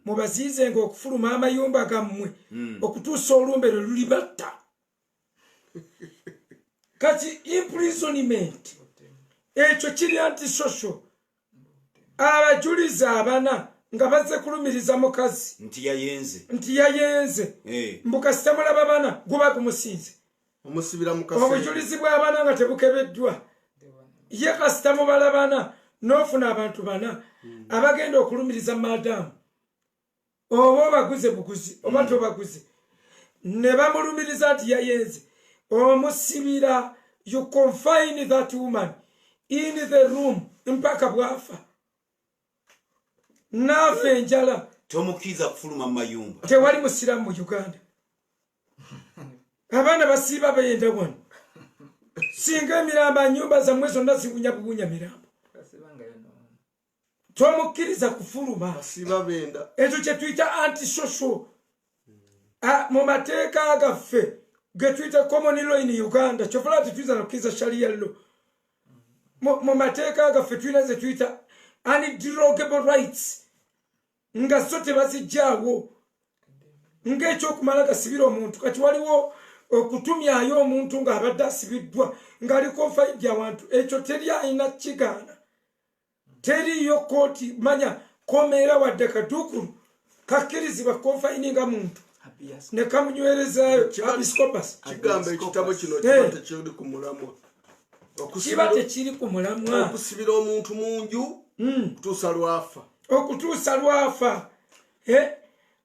mubaziyizenga okufuluma amayumba gammwe okutuusa olumbe lwe lulibatta. Kati imprisonment ekyo kiri antisocial. Abajulizi abana nga bazze kulumiriza mukazi nti yayenze mbukasita mulaba bana guba gumusinze omusibira mukase. Obujulizi bw'abana nga tebukebeddwa ye kasita mubalabana n'ofuna abantu bana abagenda okulumiriza madamu oba baguze buguzi oba tobaguze ne bamulumiriza nti yayenze omusibira. You confine that woman in the room mpaka bwafa. Nafe enjala tomukiza kufuluma mu mayumba. Tewali musiramu mu Uganda. Abaana basiiba bayenda wano. Singa emiramba nyumba zammwe zonna zibunya mirambo. Tomukiriza kufuluma. Basiiba benda. Ekyo kye tuyita antisocial. Mu mateeka gaffe ge tuyita common law in Uganda kyofula tetuyinza nokukiriza sharia law. Mu mateeka gaffe tuyina ze tuyita underogable rights nga so tebazijjaawo ng'ekyokumala gasibira omuntu. Kati waliwo okutumyayo omuntu ng'abadde asibiddwa ng'aliko nfaidi awantu. Ekyo teri alina kigaana. Teriyo kooti manya komeera wadde kaduukulu kakkirizibwa konfayininga muntu ne kamunywerezayo episcopus. Kigambo ekitabo kino kiba tekiri ku mulamwa. Kiba tekiri ku mulamwa. Okusibira omuntu mu nju okutuusa lwafa.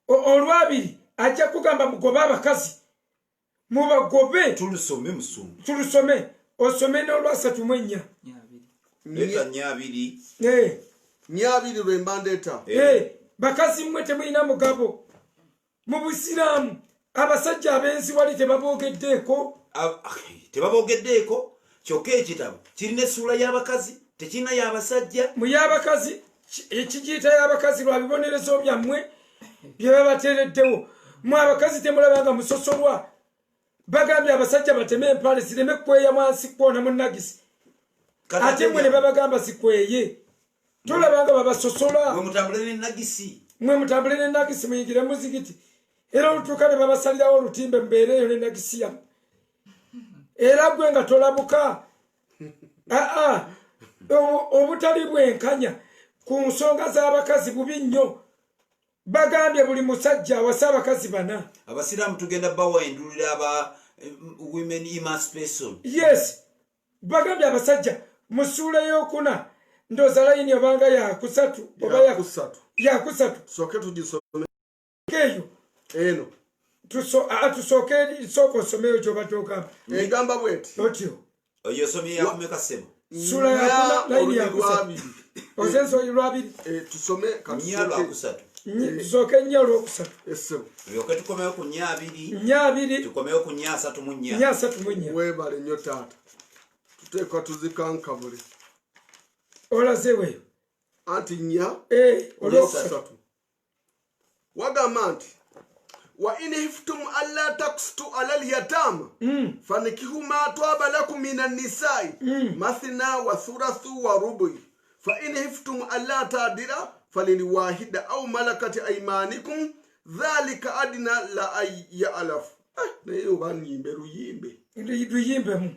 Olwabiri ajja kugamba mugoba abakazi mubagobe tulusome musumu tulusome osome n'olwasatu mu ennya leta nyabiri nyabiri lwembandeta bakazi mmwe temulina mugabo mu busiraamu abasajja abenzi wali tebabogeddeeko kyokka ekitabo kirina essuula y'abakazi tekirina y'abasajja mu y'abakazi ekigiyita y'abakazi lwa bibonerezo byammwe bye babateereddewo mu abakazi temulabanga musosolwa bagambye abasajja bateme empale zireme kweya mwansi kwona mu nagisi ate mwe ne babagamba zikweye tolabanga babasosola mwe mutambule n'enagisi muyingire muzigiti era olutuuka ne babasalirawo olutimbe mbeereeyo n'enagisi yammwe era gwe nga tolabuka obutali bwenkanya ku nsonga z'abakazi bubi nnyo bagambye buli musajja awasa abakazi 4 abasiraamu tugenda bawendulira aba women emancipation yes bagambye abasajja musuula y'okuna ndoza layini obanga yakusatu oba yakusatu soke tugisome keyo eno tusooke sooka osomeyo kyobatuukamba egamba bweti otyo oyo osomye yakumeka sebo suula yakuna layini yakusatu ozenso lwabiri tusome lwakusatu tusooke nnyo olwokusatu esebo lyoke tukomewo ku nyabiri tukomewo ku nyasatu mu nnya webale nnyo taata tuteekwa tuzikankabule olazeweyo anti nnya olwokusatu wagamba nti wa in hiftum alla taqsitu ala al-yatama fanikihu ma twaba lakum min an-nisa'i mathna wa thulathu wa rubu' fa in hiftum alla ta'dila falilwahida aw malakat aymanikum dhalika adna la ya'laf nayo banimbe ruyimbe mu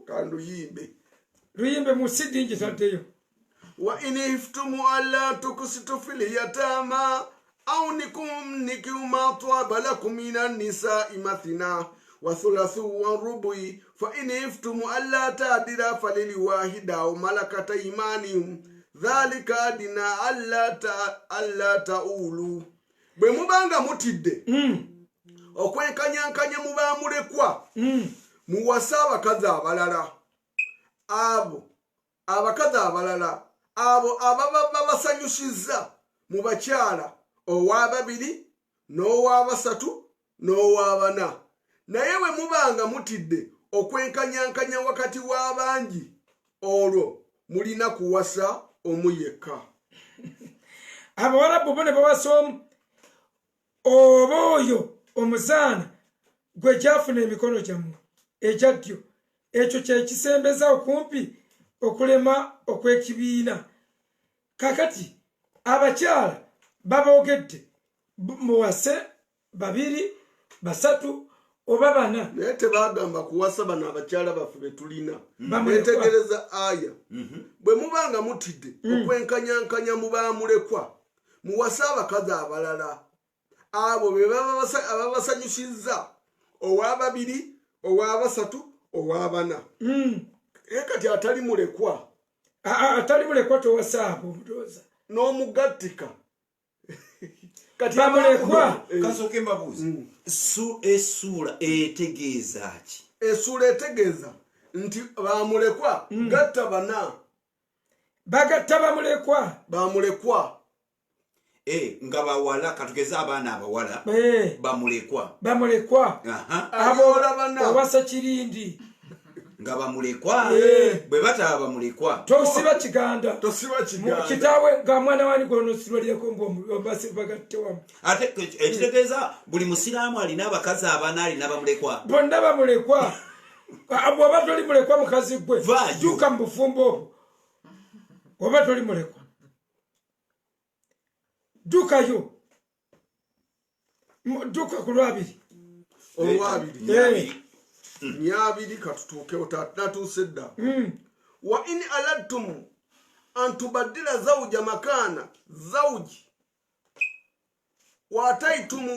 kandu yimbe mu sidingi tateyo wa in hiftum alla tuqsitu fil yatama أو نكم ما طاب لكم من النساء مثنى وثلاث والربع فإن خفتم ألا تعدلوا فللواحد أو ملكت أيمانكم ذلك أدنى ألا تعولوا bwemubanga mutidde okwenkanyankanya muba mulekwa muwasa abakazi abalala abo ababa babasanyusizza mu bakyala ow'ababiri n'ow'abasatu n'ow'abana naye bwe mubanga mutidde okwenkanyankanya wakati w'abangi olwo mulina kuwasa omu yekka abawarabu bo ne bawasa omu oba oyo omuzaana gwe kyafuna emikono gyammwe ekyaddyo ekyo kyekisembeza okumpi okulema okw'ekibiina kakati abakyala babogedde muwase 2 3 oba 4 naye tebagamba kuwasa bano abakyala baffe betulina betegereza aya bwe mubanga mutidde okwenkanyankanya muba mulekwa muwase abakazi abalala abo be ababasanyusizza ow'ababiri ow'abasatu ow'abana kati atali mulekwa towasa abo omudoza n'omugattika kati bamulekwa kasooke mbabuuzi essuula etegeeza ki essuula etegeeza nti bamulekwa gatta bana bagatta bamulekwa nga bawala katugeza abaana abawala bamulekwa abo bana obasa kirindi nga bamulekwa bwe bataba bamulekwa tosiba kiganda kitaawe nga mwana wani gonosirwa lyeko mbasi bagatte wamu ate ekitegeeza buli musiraamu alina abakazi abaana alina bamulekwa bonna bamulekwa bw'oba toli mulekwa mukazi gwe juka mu bufumbo obwo oba toli mulekwa dukayo duka ku lwabiri nyabiri katutuukewo natuuse dda wa in aladtum an tubaddila zawja makana zawji wa ataytum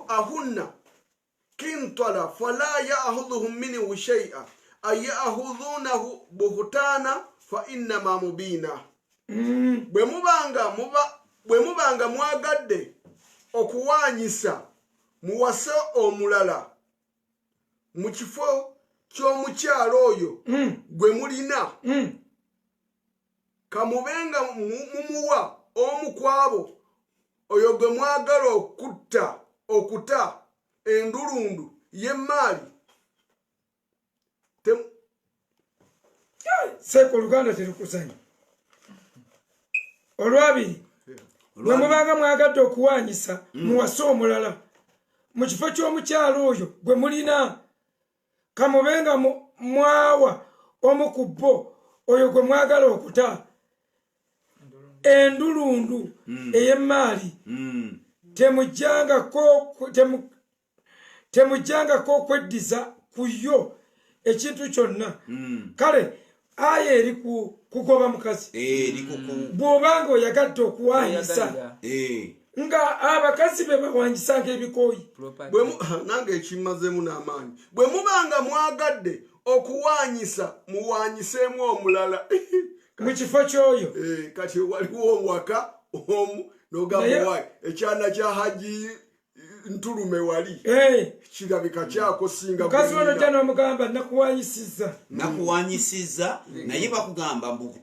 ahunna kintala fala ya'khudhuhum minhu shay'a ay ya'khudhunahu buhtana fa innama mubina bwe mubanga mwagadde okuwanyisa muwase omulala mu kifo ky'omukyalo oyo gwe mulina kamubenga mumuwa omu kwabo oyo gwe mwagala okuta endulundu y'emmaali seko oluganda terukusanya. Olwabiri bwe mubanga mwagadde okuwanyisa muwase omulala mu kifo ky'omukyalo oyo gwe mulina kamubenga mwawa omu ku bo oyo gwe mwagala okuta endulundu ey'emmaali temujjangako okweddiza ku yo ekintu kyonna. Kale aya eri kugoba mukazi bw'obanga oyagadde okuwanyisa nga abakazi be bawanyisanga ebikooyi. Nange ekimazeemu n'amaanyi bwe mubanga mwagadde okuwanyisa muwanyiseemu omulala mu kifo kyoyo. Kati waliwo omwaka omu n'ogamba ekyana kya Haji Ntulume wali kirabika kyakusinga. Mukazi wano jja n'omugamba nakuwanyisizza naye bakugamba mbu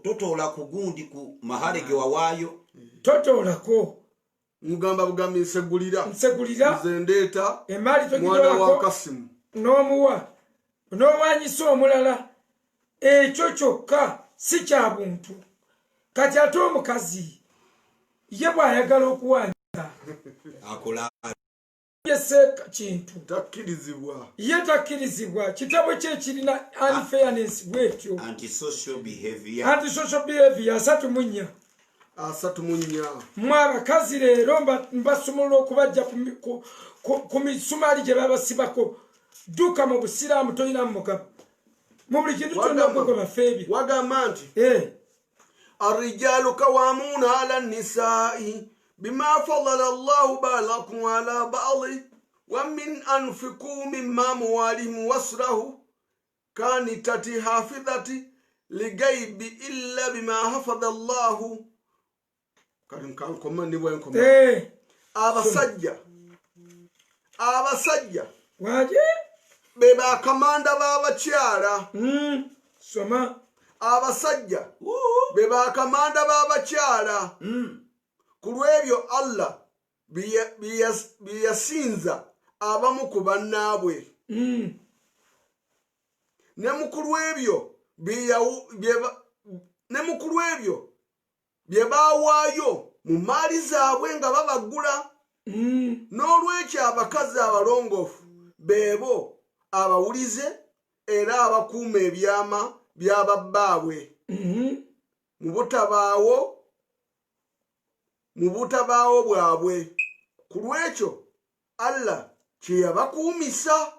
totoola ku gundi ku mahale ge wawaayo. Totoolako mugamba bugambi nsegulira nze ndeeta emmaali mwana wa Kasimu n'omuwa n'owanyisa omulala. Ekyo kyokka si kya buntu. Kati ate omukazi ye bw'ayagala okuwanyisa akola yeseka kintu takkirizibwa ye takkirizibwa. Kitabo kye kirina unfairness bwetyo antisocial behavior 34. Mwe abakazi leero mbasumulula okubajja ku misumaali gye babasibako. Dduka mu busiraamu tolina mugabo mu buli kintu kyonna gwe bafeebye. wagamba nti arrijalu kawamuuna ala nisaa'i bima fadala Allahu ba'dakum ala ba'd wa min anfiqu mimma muwalihim wasrahu kanitati hafidhati ligaibi illa bima hafadha Allahu. abasajja waje be bakamanda b'abakyala. Soma. Abasajja be bakamanda b'abakyala. Ku lw'ebyo Allah biyasinza abamu ku bannaabwe. Ne mu ku lw'ebyo bye baawaayo mu maali zaabwe nga babagula. N'olwekyo abakazi abalongoofu beebo abawulize era abakuuma ebyama by'ababbaabwe mu butabaawo bwabwe. Ku lwekyo Allah kye yabakuumisa.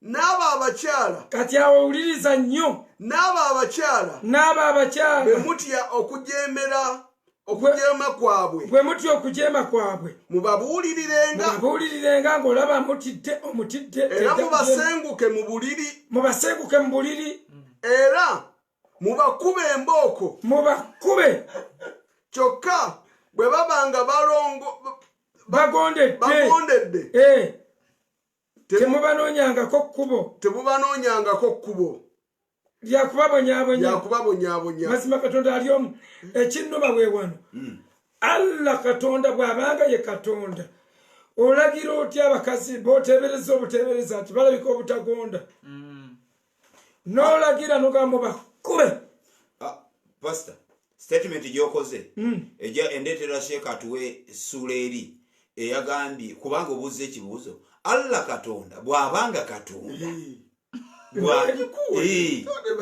N'abo abakyala kati awuliriza nnyo. n'abo abakyala bwe mutya okujeema kwabwe mubabuulirirenga ng'olaba omutidde era mubasenguke mu buliri era mubakube embooko kyokka bwe babanga bagondedde temubanoonyangako kkubo lyakubabonyaabonya. Mazima Katonda ali omu. Ekinnuma bwe wano Allah Katonda bw'abanga ye Katonda olagira otya abakazi b'oteebereza obuteebereza ati balabika obutagonda n'olagira n'ogamba bakube. Pastor, statement gy'okoze ejja endeetera Sheikh atuwe essula eri eyagambye kubanga obuuza ekibuuzo Allah Katonda bw'abanga Katonda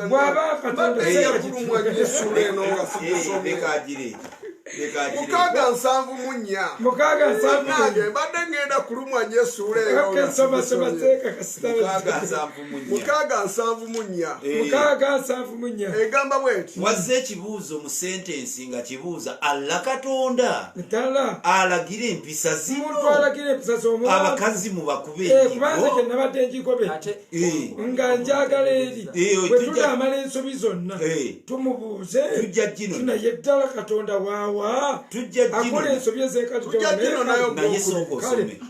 bw'aba Katonda Mukaga nsanvu munya mbadde ngenda kulumwa nnyo essuula mukaaga nsanvu munya egamba bweti wazze ekibuuzo mu sentensi nga kibuuza Allah Katonda alagira empisa abakazi mu bakube kubanga kye nabadde njigobe nga njagala eri bwe tunaamala ensobi zonna tumubuuze tunaye ddala Katonda waawe wa akole ensobye zekati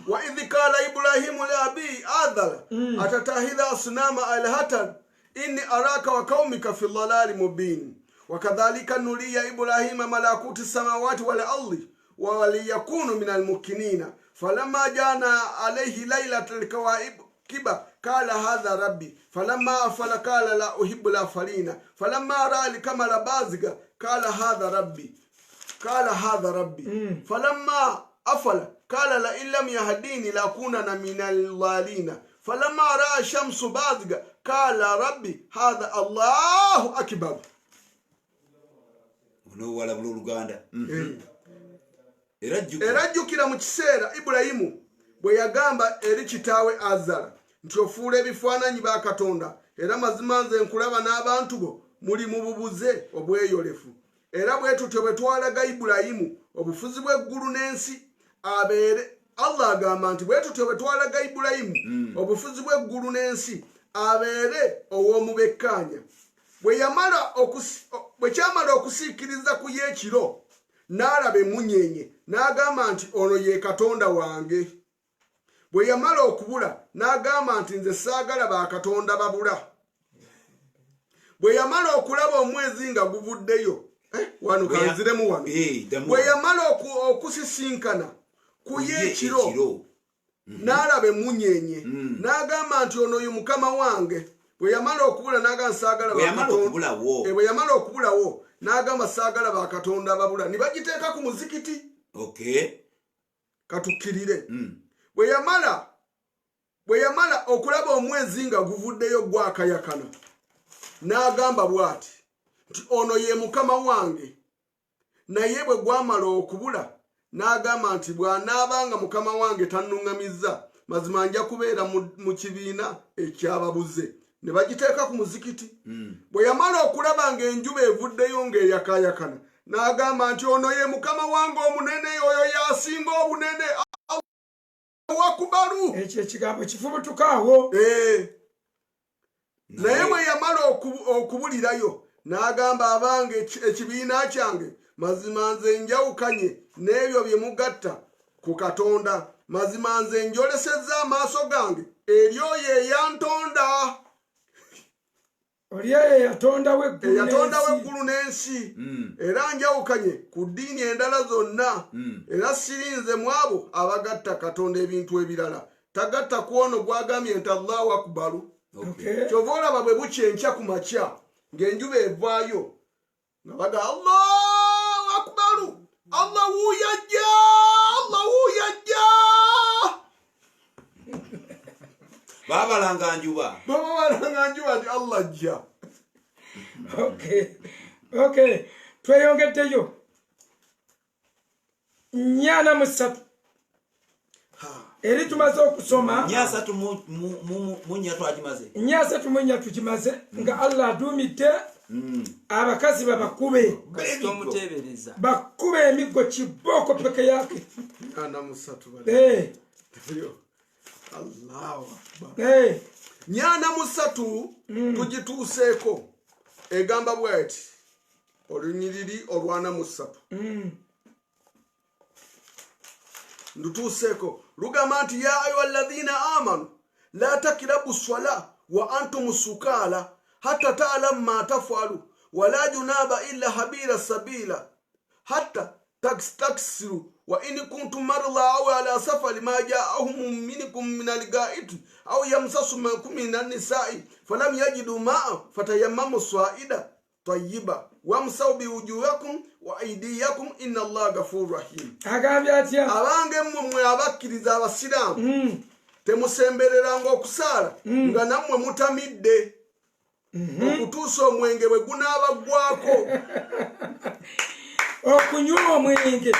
wa idh qala ibrahimu li abi adhara atatahidha asnama alhatan inni araka wa qaumika fi dhalalin mubin wakadhalika nuliya ibrahima malakuti samawati wal ardi wa liyakunu min almukinina falamma jana alayhi laylatul kawaib kiba qala hadha rabbi falamma afala qala la uhibbu al-afalina falamma ra'a al-kamala baziga qala hadha rabbi falamma afala qala la illam yahdini la kunana min al-dhalina falamma ra'a shamsu baziga qala rabbi hadha Allahu akbar. Uno wala buluganda erajjukira mu kiseera Ibrahimu bwe yagamba eri kitaawe Azara nti ofuula ebifaananyi ba Katonda era mazima nze nkulaba n'abantu bo muli mu bubuze obweyolefu era bwe tutyo bwe twalaga Ibrahimu obufuzi bw'eggulu n'ensi abeere Allah agamba nti bwe tutyo bwe twalaga Ibrahimu obufuzi bw'eggulu n'ensi abeere ow'omubekkaanya bwe kyamala okusiikiriza ku y'ekiro n'alaba emunyenye n'agamba nti ono ye Katonda wange. Bwe yamala okubula n'agamba nti nze saagala ba Katonda babula. Bwe yamala okulaba omwezi nga guvuddeyo wano kanziremu wano bwe yamala okusisinkana ku y'ekiro n'alaba emunyenye n'agamba nti ono ye Mukama wange. Bwe yamala okubula n'agamba saagala ba Katonda. Bwe yamala okubulawo n'agamba saagala ba Katonda babula ne bagiteeka ku muzikiti. Katukkirire. Bwe yamala okulaba omwezi nga guvuddeyo gwakayakana n'agamba bw'ati nti ono ye Mukama wange. Naye bwe gwamala okubula n'agamba nti bw'anaabanga Mukama wange tannuŋŋamizza mazima nja kubeera mu kibiina ekyababuze. Ne bagiteeka ku muzikiti. Bwe yamala okulaba ng'enjuba evuddeyo ng'eyakayakana n'agamba nti ono ye Mukama wange omunene oyo yasinga obunene wakubalu. Ekyo ekigambo kifubutukaawo. Naye bwe yamala okubulirayo n'agamba abange ekibiina kyange mazima nze njawukanye n'ebyo bye mugatta ku Katonda. Mazima nze njolesezza amaaso gange eri oyo eyantonda. Oli oyo yatonda weggulu n'ensi era njawukanye ku ddiini endala zonna era sirinze mu abo abagatta Katonda ebintu ebirala. Tagatta ku ono gwagambye nti Allahu akbaru. Kyova olaba bwe bukya enkya ku makya ng'enjuba evaayo nga baga Allahu akbaru Allahu yajja Allahu yajja. babalanga njuba nti Allah ajja. Okay. Tweyongeddeyo. Nnyana mu ssatu. Eri tumaze okusoma. Nnyasatu munya tugimaze nga Allah aduumidde abakazi babakube. Bakube emiggo kibbooko peke yake. Nnyana mu ssatu. Allahu akbar. Nnyana mu ssatu tugituuseeko egamba bw'eti olunyiriri olwana mu ssatu. Ndutuuseeko lugamba nti ya ayuha alladhina amanu la takrabu swala wa antum sukala hatta ta'lamu ma taf'alu wa la junaba illa habira sabila hatta taksiru wa in kuntum marla aw ala safari ma ja'ahum minkum min al-ga'id aw yamsasukum min an-nisa'i falam yajidu ma'a fatayammamu sa'ida tayyiba wamsaw biwujuhakum wa aydiyakum inna Allaha ghafurur rahim. Agambye atya abange mmwe abakkiriza abasiraamu temusembereranga okusaala nga nammwe mutamidde okutuusa omwenge bwe gunaabagwako. Okunywa omwenge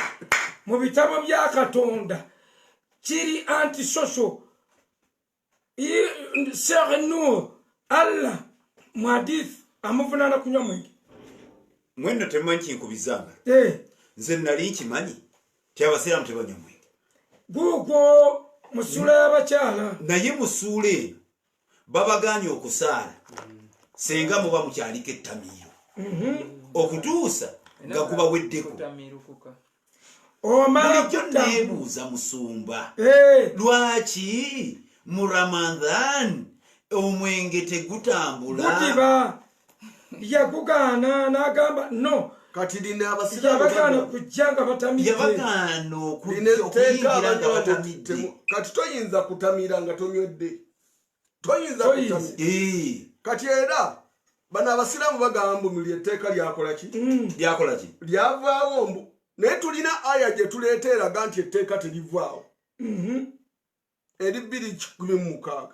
mu bitabo bya Katonda kiri antisocial. Sheikh Nur Allah muhadith amuvunaana kunywa mwenge. Mweno temanyi kinkubizanga. Nze nali nkimanyi ti abasiraamu tebanywa mwenge. Gugwo musuula y'abakyala. Naye musuula eno babaganye okusaala senga muba mukyaliko ettamiiro okutuusa nga kuba weddeko omala bulijjo neebuuza musumba lwaki mu Ramadan omwenge tegutambula gutiba yakugaana n'agamba no kati lino yabagaana kujja nga batamidde yabagaana okuyingira nga batamidde kati toyinza kutamira nga tonywedde toyinza kutamira kati era bano abasiraamu bagamba mbu etteeka lyakola ki lyavaawo mbu naye tulina aya gye tuleeta eraga nti etteeka terivaawo eri 2:16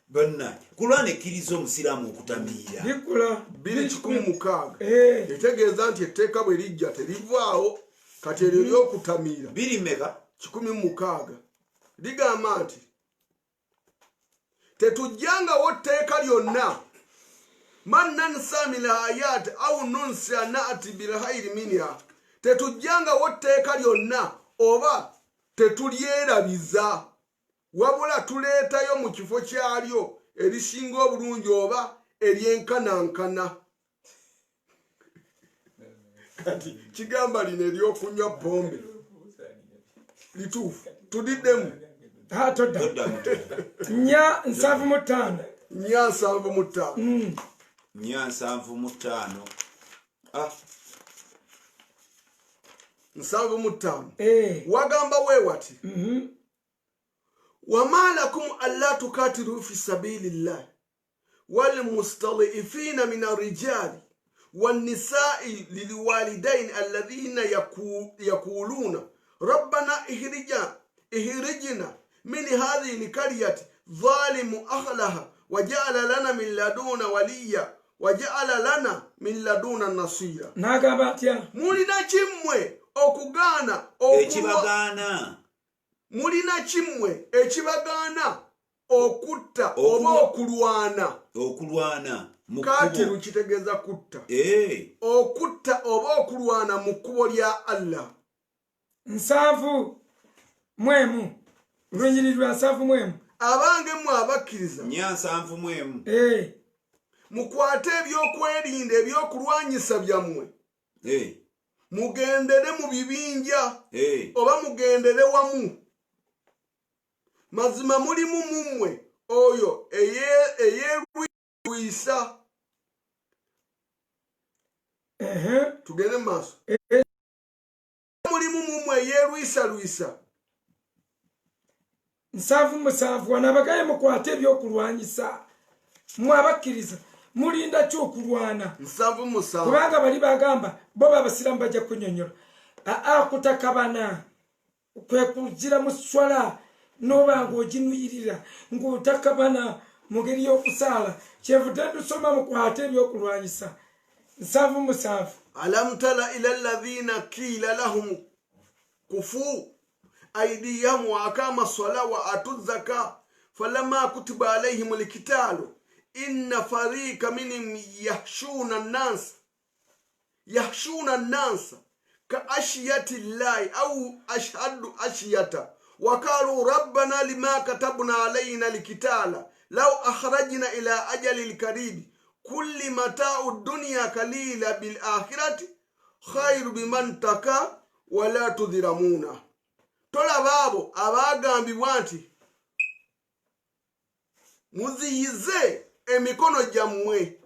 bonna Qur'an ekkiriza omusiraamu okutamiira 2:16 etegeeza nti etteeka bwe lijja terivaawo kati eryo ly'okutamiira 2:16 ligamba nti tetujjangawo tteeka lyonna man nansa min ayat au nunsa naati bilhairi minha tetujjangawo tteeka lyonna oba tetulyerabiza wabula tuleetayo mu kifo kyalyo erisinga obulungi oba eryenkanankana kati kigamba lino ery'okunywa pombe lituufu tudiddemu todda nya 75 nya 75 nya 75 75 wagamba wewati wama lakum alla tukatilu fi sabilillah wal mustad'ifina min ar-rijali wan nisa'i lil walidain alladhina yaquluna rabbana ihrijna min hadhihi al-qaryati zalimu ahlaha waja'ala lana min laduna waliya waja'ala lana min laduna nasira nagamba atya mulina kimwe okugaana ekibagaana mulina kimwe ekibagaana okutta oba okulwana kati lukitegeeza kutta okutta oba okulwana mu kkubo lya Allah 7 lunyiriri lwa 7 abange mwe abakkiriza nya 7 mukwate ebyokwerinda ebyokulwanyisa byammwe mugendere mu bibinja oba mugendere wamu mazima mulimu mumwe oyo eyerwisa tugende maaso mulimu mumwe eyerwisa 7 wanabagaye mukwate ebyokulwanyisa mwabakkiriza mulinda kyokulwana 7 kubanga bali bagamba bo babasiramu bajja kunyonyola kutakabana kwe kugira mu swala noba ng'oginuyirira ng'otakabana mu ngeri y'okusaala kyevudde tusoma mukwate ebyokulwanyisa 7 alam tara ila alladhina qila lahum kufu aydiyahum wa aqama as-salata wa atu zaka falamma kutiba alayhim al-qitalu inna fariqa minhum yahshuna an-nas ka ashiyati llahi au ashhadu ashiyata wa qalu rabbana lima katabna alayna al-qitala law akhrajna ila ajalil qarib kulli mata'u ad-dunya qalila bil akhirati khairu biman taka wa la tudhiramuna tolababo abagambibwa nti muziyize emikono gyammwe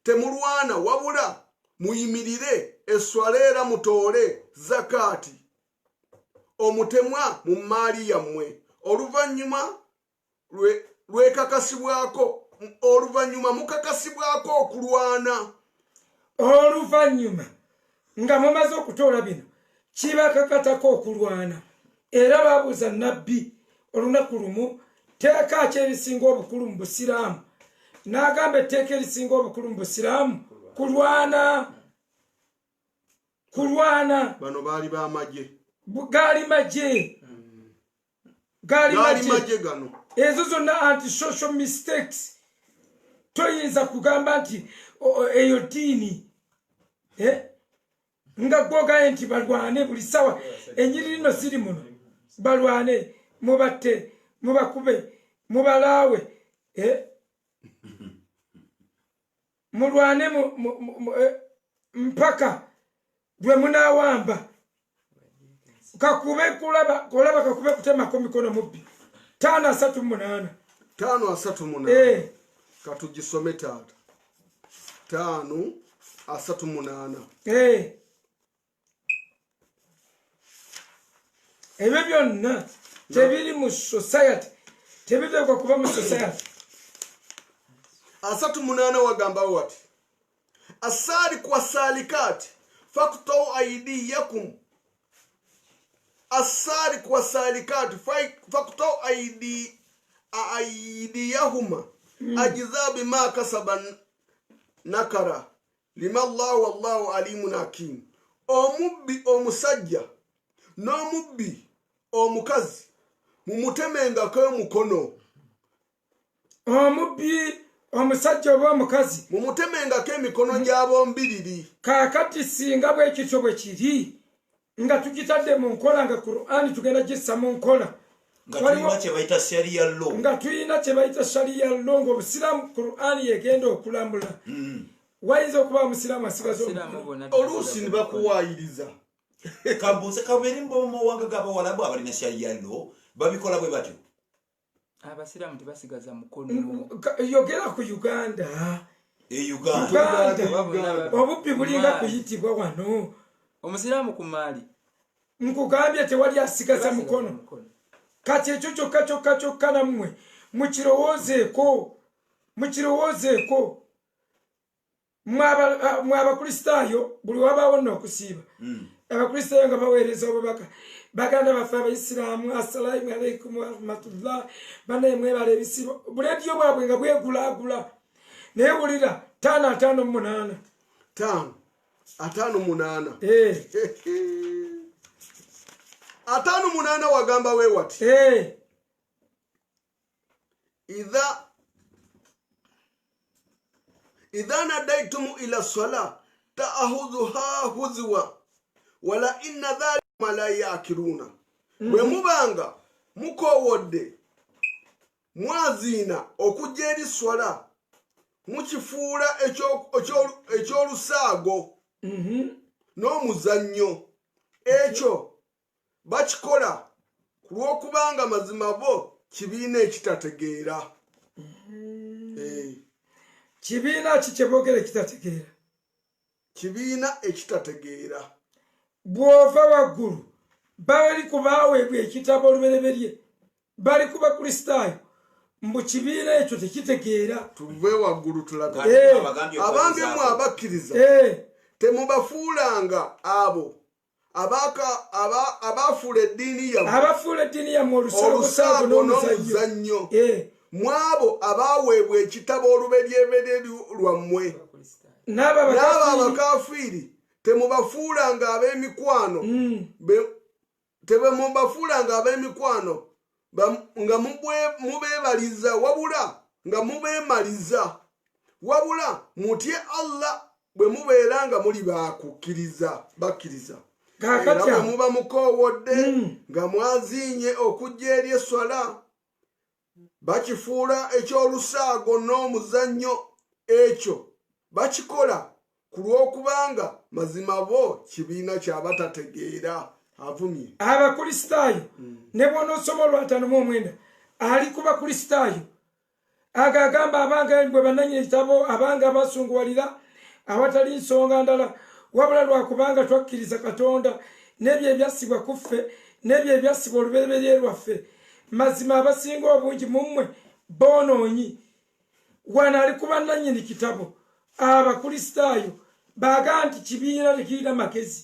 temulwana wabula muyimirire eswaleera mutoole zakati omutemwa mu maali yammwe oluvannyuma mukakasibwako okulwana oluvannyuma nga mumaze okutoola bino kibakakatako okulwana era babuuza nabbi olunaku lumu teeka ki erisinga obukulu mu busiraamu n'agamba etteeka erisinga obukulu mu busiraamu kulwana bano baali bamagye gaali magye gano ezo zonna anti-social mistakes toyinza kugamba nti eyo ddiini nga gwogaye nti balwane buli sawa enyiriri no ziri muno balwane mubatte mubakube mubalaawe mulwane mpaka dwe munawamba kakube kulaba kakube kutemako mikono mubbi 538 538 katugisome taata 538 ebyo byonna tebiri mu society tebiteekwa kuba mu society 38 wagamba wati asaliku wasalikati faktau aidiyakum asaliku wasalikati faktau aidiyahuma ajza bima kasaba nakara lima Allah wallahu alimun hakim omubbi omusajja n'omubbi omukazi mumutemengako omukono omubbi omusajja oba omukazi mumutemengako emikono gy'abombiriri kaakati singa bwekityo bwe kiri nga tukitadde mu nkola nga Qur'ani tugenda gissa mu nkola nga tulina kye bayita sharia law ng'obusiraamu Qur'ani yegenda okulambula wayinza okuba omusiraamu asigaza oluusi ne bakuwaayiriza kambuze kabiri mb'omawanga g'abawalabu abalina sharia law babikola bwe batyo abasiraamu tebasigaza mukono yogera ku Uganda obubbi bulinga kuyitibwa wano omusiraamu ku maali nkugambye tewali asigaza mukono kati ekyo kyokka nammwe mukirowoozeeko mwe abakristaayo buli wabaawo nno okusiiba abakristaayo nga baweereza obubaka baganda baffe abaisiraamu assalaamu alaikum warahmatullah banaye mwebala ebisibo bulediyo bwabwe nga bwegulaagula naye wulira 558 558 wagamba we wati idha nadaitumu ila sala ta'khudhuha huzwa wala inna dhalika la yakiruna bwe mubanga mukowodde mwazina okujja eri swala mukifuula ekyolusaago n'omuzannyo ekyo bakikola ku lw'okubanga mazima bo kibiina ekitategeera kibiina ki kyeboogera ekitategeera kibiina ekitategeera bw'ova waggulu bali kubaaweebwa ekitabo olubereberye bali ku bakristaayo mbu kibiina ekyo tekitegeera tuve waggulu tulaga abambye abakkiriza temubafuulanga abo abafuula eddiini yammwe olusaago n'omuzannyo mwabo abaweebwa ekitabo oluberyeberye lwammwe n'abo abakafiiri temubafuulanga ab'emikwano temubafuulanga ab'emikwano nga mubeebaliza wabula nga mubeemaliza wabula mutye Allah bwe mubeera nga muli bakkiriza era bwe muba mukoowodde nga mwaziinye okujja eri eswala bakifuula ekyolusaago n'omuzannyo ekyo bakikola ku lw'okubanga mazima bo kibiina kyabatategeera avumye abakristaayo ne bw'onoosoma olw'59 ali ku bakristaayo agagamba abanga bwe bannannyini ekitabo abanga basunguwalira awatali nsonga ndala wabula lwakubanga twakkiriza Katonda n'ebyo ebyassibwa ku ffe n'ebyo ebyassibwa olubereberye lwaffe mazima abasinga obungi mummwe boonoonyi wano ali ku bannannyini kitabo abakristaayo baga nti kibiina tekirina magezi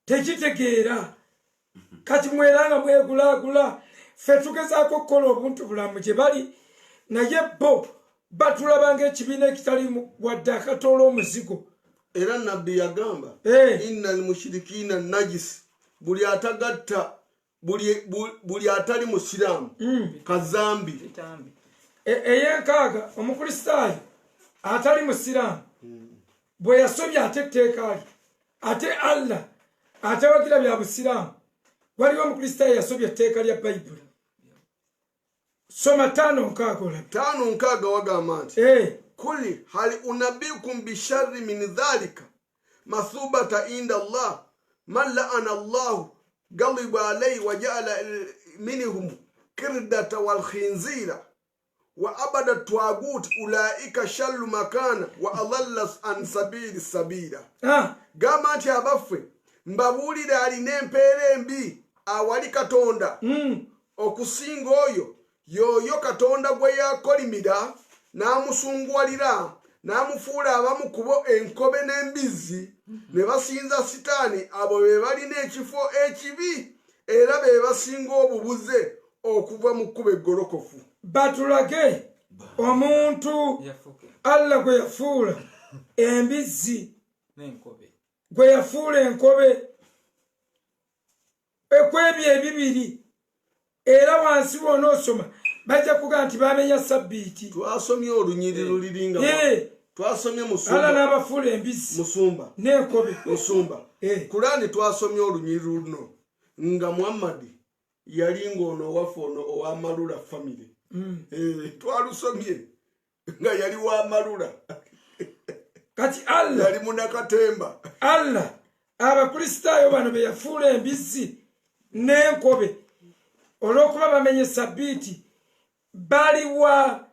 tekitegeera kati mweranga mwegulaagula ffe tugezaako okukola obuntu bulamu gye bali naye bo batulabanga ekibiina ekitali wadde akatoola omuzigo era nabbi yagamba inna almushirikina najisi buli atagatta buli atali musiraamu kazambi ey'enkaaga omukristaayo atali musiraamu bwe yasobya ate etteeka li ate Allah ate wagira bya busiraamu waliwo omukristaayo yasobya etteeka lya bayibuli soma 5:6 wagamba nti kuli hali unabikum bisharri min dhalika مثوبة عند الله من لعن الله غضب عليه وجعل منهم كردة والخنزير وأبد الطاغوت أولئك شر مكانا وأضل عن سبيل السبيل. Gamba nti abaffe mbabuulira alina empeera embi awali Katonda okusinga oyo yoyo Katonda gwe yakolimira n'amusunguwalira n'amufuula abamu kubo enkobe n'embizzi ne basinza sitaani. Abo be balina ekifo ekibi era be basinga obubuze okuva mu kkubo eggolokofu. Batulage omuntu Allah gwe yafuula embizzi n'enkobe, gwe yafuula enkobe, ekwebyo ebibiri. Era wansi wonna osoma bajja kugaa nti bamenya sabbiiti. Twasomye olunyiri luliringa twasomye Allah n'abafuula embizzi musumba n'enkobe musumba. Kurani twasomye olunyiri luno nga Muhammad yali ng'ono waffe ono owamalula family. Twalusomye nga yali wamalula kati Allah yali munakatemba. Allah abakristaayo bano be yafuula embizzi n'enkobe olw'okuba bamenye sabbiiti. Baliwa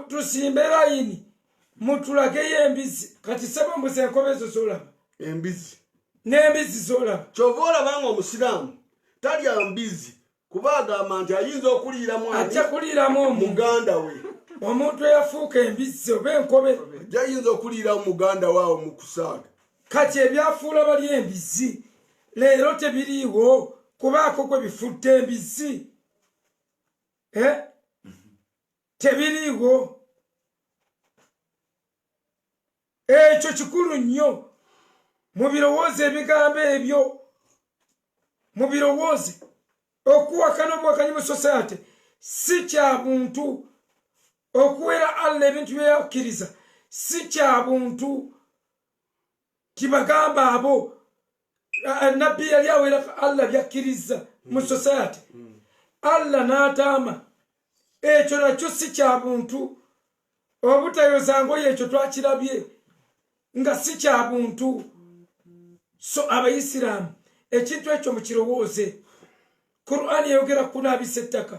tusimbe layini mutulageyo embizzi. Kati saba mbuzi enkobe ezo zolaba embizzi n'embizzi zolaba. Kyova olabanga omusiraamu talya mbizzi kuba agamba nti ayinza okuliiramu ajja kuliiramu muganda we. Omuntu eyafuuka embizzi oba enkobe ajja ayinza okuliiramu muganda waawe mu kusaaga. Kati ebyafuula bali embizzi leero tebiriiwo kubaako gwe bifudde embizzi. Tebiriiwo. Ekyo kikulu nnyo mu birowoozo ebigambo ebyo, mu birowoozo okuwakana obwakanyi mu society si kya buntu. Okuwera Allah ebintu bye yakkiriza si kya buntu. Kibagamba abo nabbi yali awera Allah byakkiriza mu society. Allah n'ataama ekyo nakyo si kya buntu. Obutayoza ngoye ekyo twakirabye nga si kya buntu. So abayisiraamu ekintu ekyo mukirowooze. Qur'ani yayogera kunaabisa ettaka.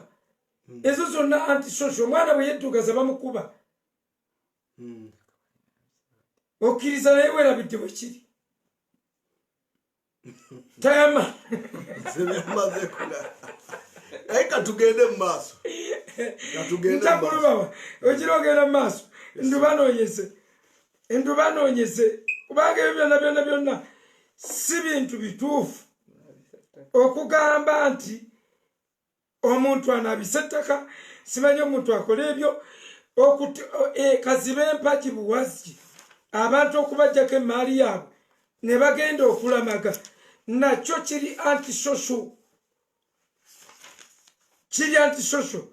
Ezo zonna antisocial. Omwana bwe yeddugaza bamukuba. Okkiriza naye weerabidde bwe kiri. Tayama. Katugende mu maaso. Ntakulubawa okira ogenda mu maaso. Enduba noonyese kubanga ebyo byonna si bintu bituufu okugamba nti omuntu anaabisa ettaka. Simanyi omuntu akola ebyo kazibe empagi buwazi abantu okubajjako emaali yaabwe ne bagenda okulamaga. Nakyo kiri antisocial. Kiri antisocial.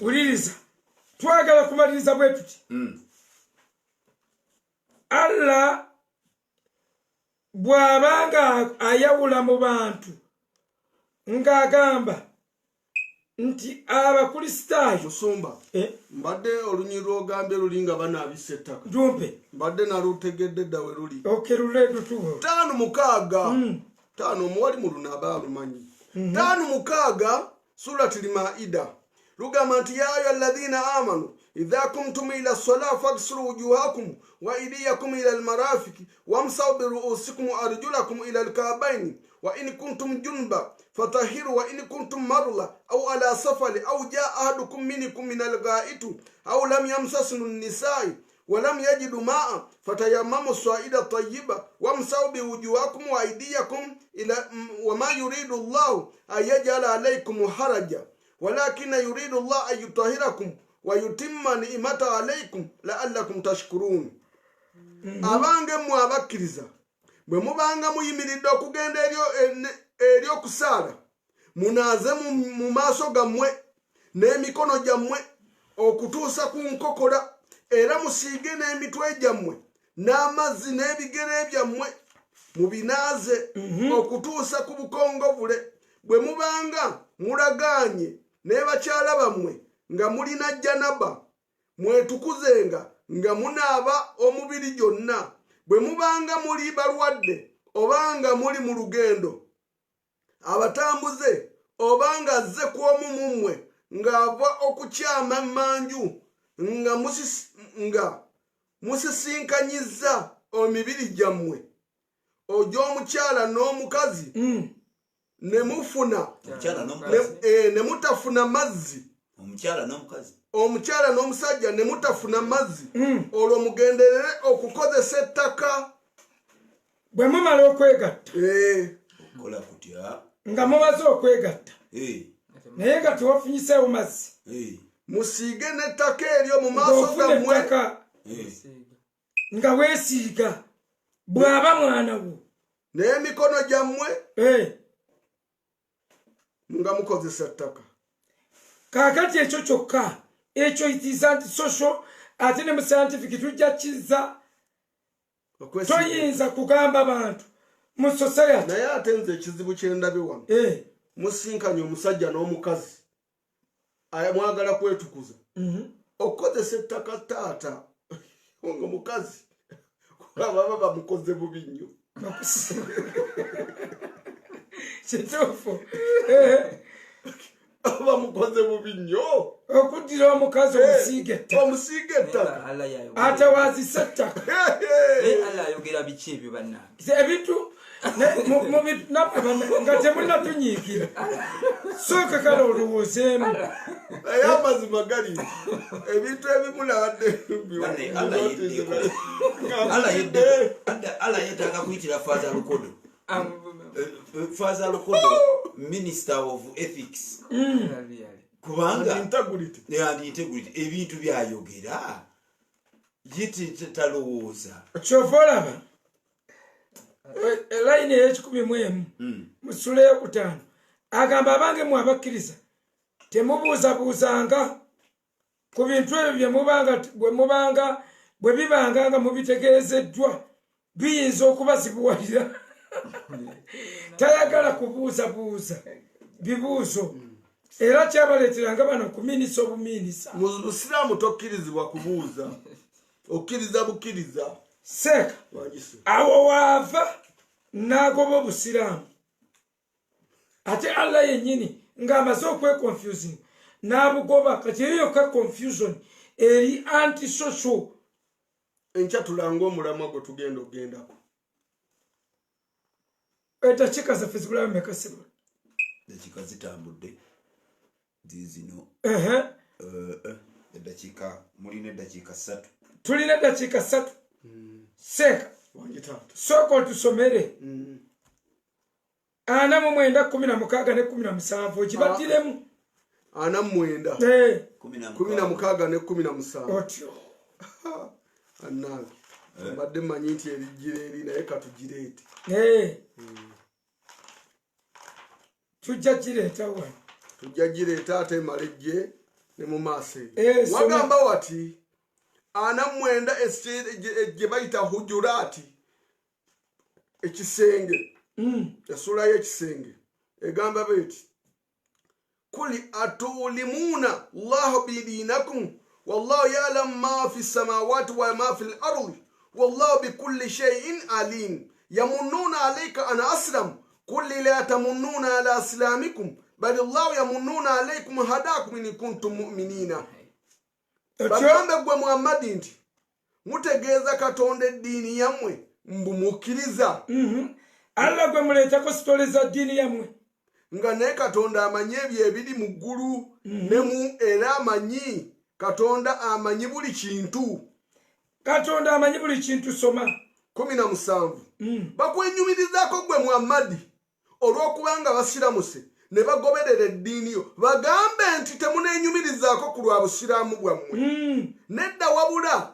Uliriza twagala kumaliriza bwe tuti. Allah bw'abanga ayawula mu bantu ng'agamba nti abakristaayo musumba mbadde olunyiri lw'ogambye luli nga banaabisa ettaka. Jumpe mbadde nalutegedde dda we luli. Luleedutuwo 5:6 5 omuwali mu lunaaba alumanyi. 5:6 suratul Maida lugamba nti ya ayyuha alladhina amanu idha kumtum ila salati faghsilu wujuhakum wa aydiyakum ila almarafiqi wamsahu bi ru'usikum wa arjulakum ila alka'bayn wa in kuntum junba fatahhiru wa in kuntum marla aw ala safari aw jaa ahadukum minkum min algha'iti aw lam yamsasu an-nisa'i wa lam yajidu ma'a fatayammamu sa'ida tayyiba wamsahu bi wujuhakum wa aydiyakum ila wa ma yuridu Allahu ay yaj'ala alaykum haraja ولكن يريد الله أن يطهركم ويتم نعمته عليكم لعلكم تشكرون. Abange mu abakkiriza bwe mubanga muyimiridde okugenda eri okusaala munaaze mu maaso gammwe n'emikono gyammwe okutuusa ku nkokola era musiige n'emitwe gyammwe n'amazzi n'ebigere byammwe mubinaaze okutuusa ku bukongovule. Bwe mubanga mulagaanye ne bakyala bammwe nga mulina janaba mwetukuzenga nga munaaba omubiri gyonna bwe mubanga muli balwadde obanga muli mu lugendo abatambuze obanga azze kw'omu mummwe ng'ava okukyama manju nga musisinkanyiza emibiri gyammwe ojo omukyala n'omukazi ne mufuna ne mutafuna mazzi omukyala n'omusajja ne mutafuna mazzi olwo mugenderere okukozesa ettaka bwe mumala okwegatta nga mubaze okwegatta naye nga tewafunyiseewo mazzi musiige n'ettaka eryo mu maaso gammwe nga weesiiga bw'aba mwana wo n'emikono gyammwe nga mukozesa ettaka kaakati ekyo kyokka ekyo itiza nti social ate ne mu scientific tujja kiza toyinza kugamba bantu mu society naye ate nze ekizibu kyendabe wano musinkanye omusajja n'omukazi mwagala kwetukuza okukozesa ettaka taata nga mukazi baba bamukoze bubi nnyo kituufu bamukoze bubi nnyo okuddira omukazi omusiiga ettaka ate wazisa ettaka ayogera biki ebyo bannange ebintu nga temunatunyiikira sooka kale olowoozeemu naye amazima gali ebintu ebimulabadde ala yetaaga kuyitira Father Lukodo Father Lukodo Minister of Ethics kubanga integrity ebintu byayogera yiti talowooza kyova olaba layini ey'ekikumimu musula eyokutaano agamba abange mu abakkiriza temubuuzabuuzanga ku bintu ebyo bwe bibanga nga mubitegeezeddwa biyinza okubazibuwalira tayagala kubuuzabuuza bibuuzo era kyabaleeteranga bano kumiinisa obumiinisa mu busiraamu tokkirizibwa kubuuza okkiriza bukkiriza seeka awo waava n'agoba obusiraamu ate Allah yennyini ng'amaze okweconfusing n'abugoba kati eyo yokka confusion eri antisocial enkya tulanga omulamwa gwe tugenda okugendako eddakiika zaffe zibulamu mekasibwa eddakiika zitambudde zizino eddakiika mulina eddakiika 3 tulina eddakiika 3 seeka sooka otusomere 49:16 ne 17 okibattiremu 49 16 ne 17 otyo annange mbadde mmanyi nti erijjira eri naye katugireete tujja gireeta wano tujja gireeta ate malejje ne mu maaso eyo wagamba wati 49 gye bayita hujuraati ekisenge esula y'ekisenge egamba beti kuli atulimuna llahu bidinakum wallahu ya'lamu ma fi samawati wa ma fi al-ardi wallahu bikulli shay'in alim yamunnuna alayka an aslam kulli la tamunnuna ala islamikum bal allahu yamunnuna alaykum hadakum in kuntum mu'minina bagambe gwe Muhammadi nti mutegeeza Katonda eddiini yammwe mbumukkiriza Allah gwe muleetako sitole za ddiini yammwe nga naye Katonda amanyi ebyo ebiri mu ggulu ne mu era amanyi Katonda amanyi buli kintu Katonda amanyi buli kintu soma 17 bakwenyumirizaako gwe Muhammadi olw'okubanga basiramuse ne bagoberera eddiini yo bagambe nti temunenyumirizaako ku lwa busiraamu bwammwe nedda wabula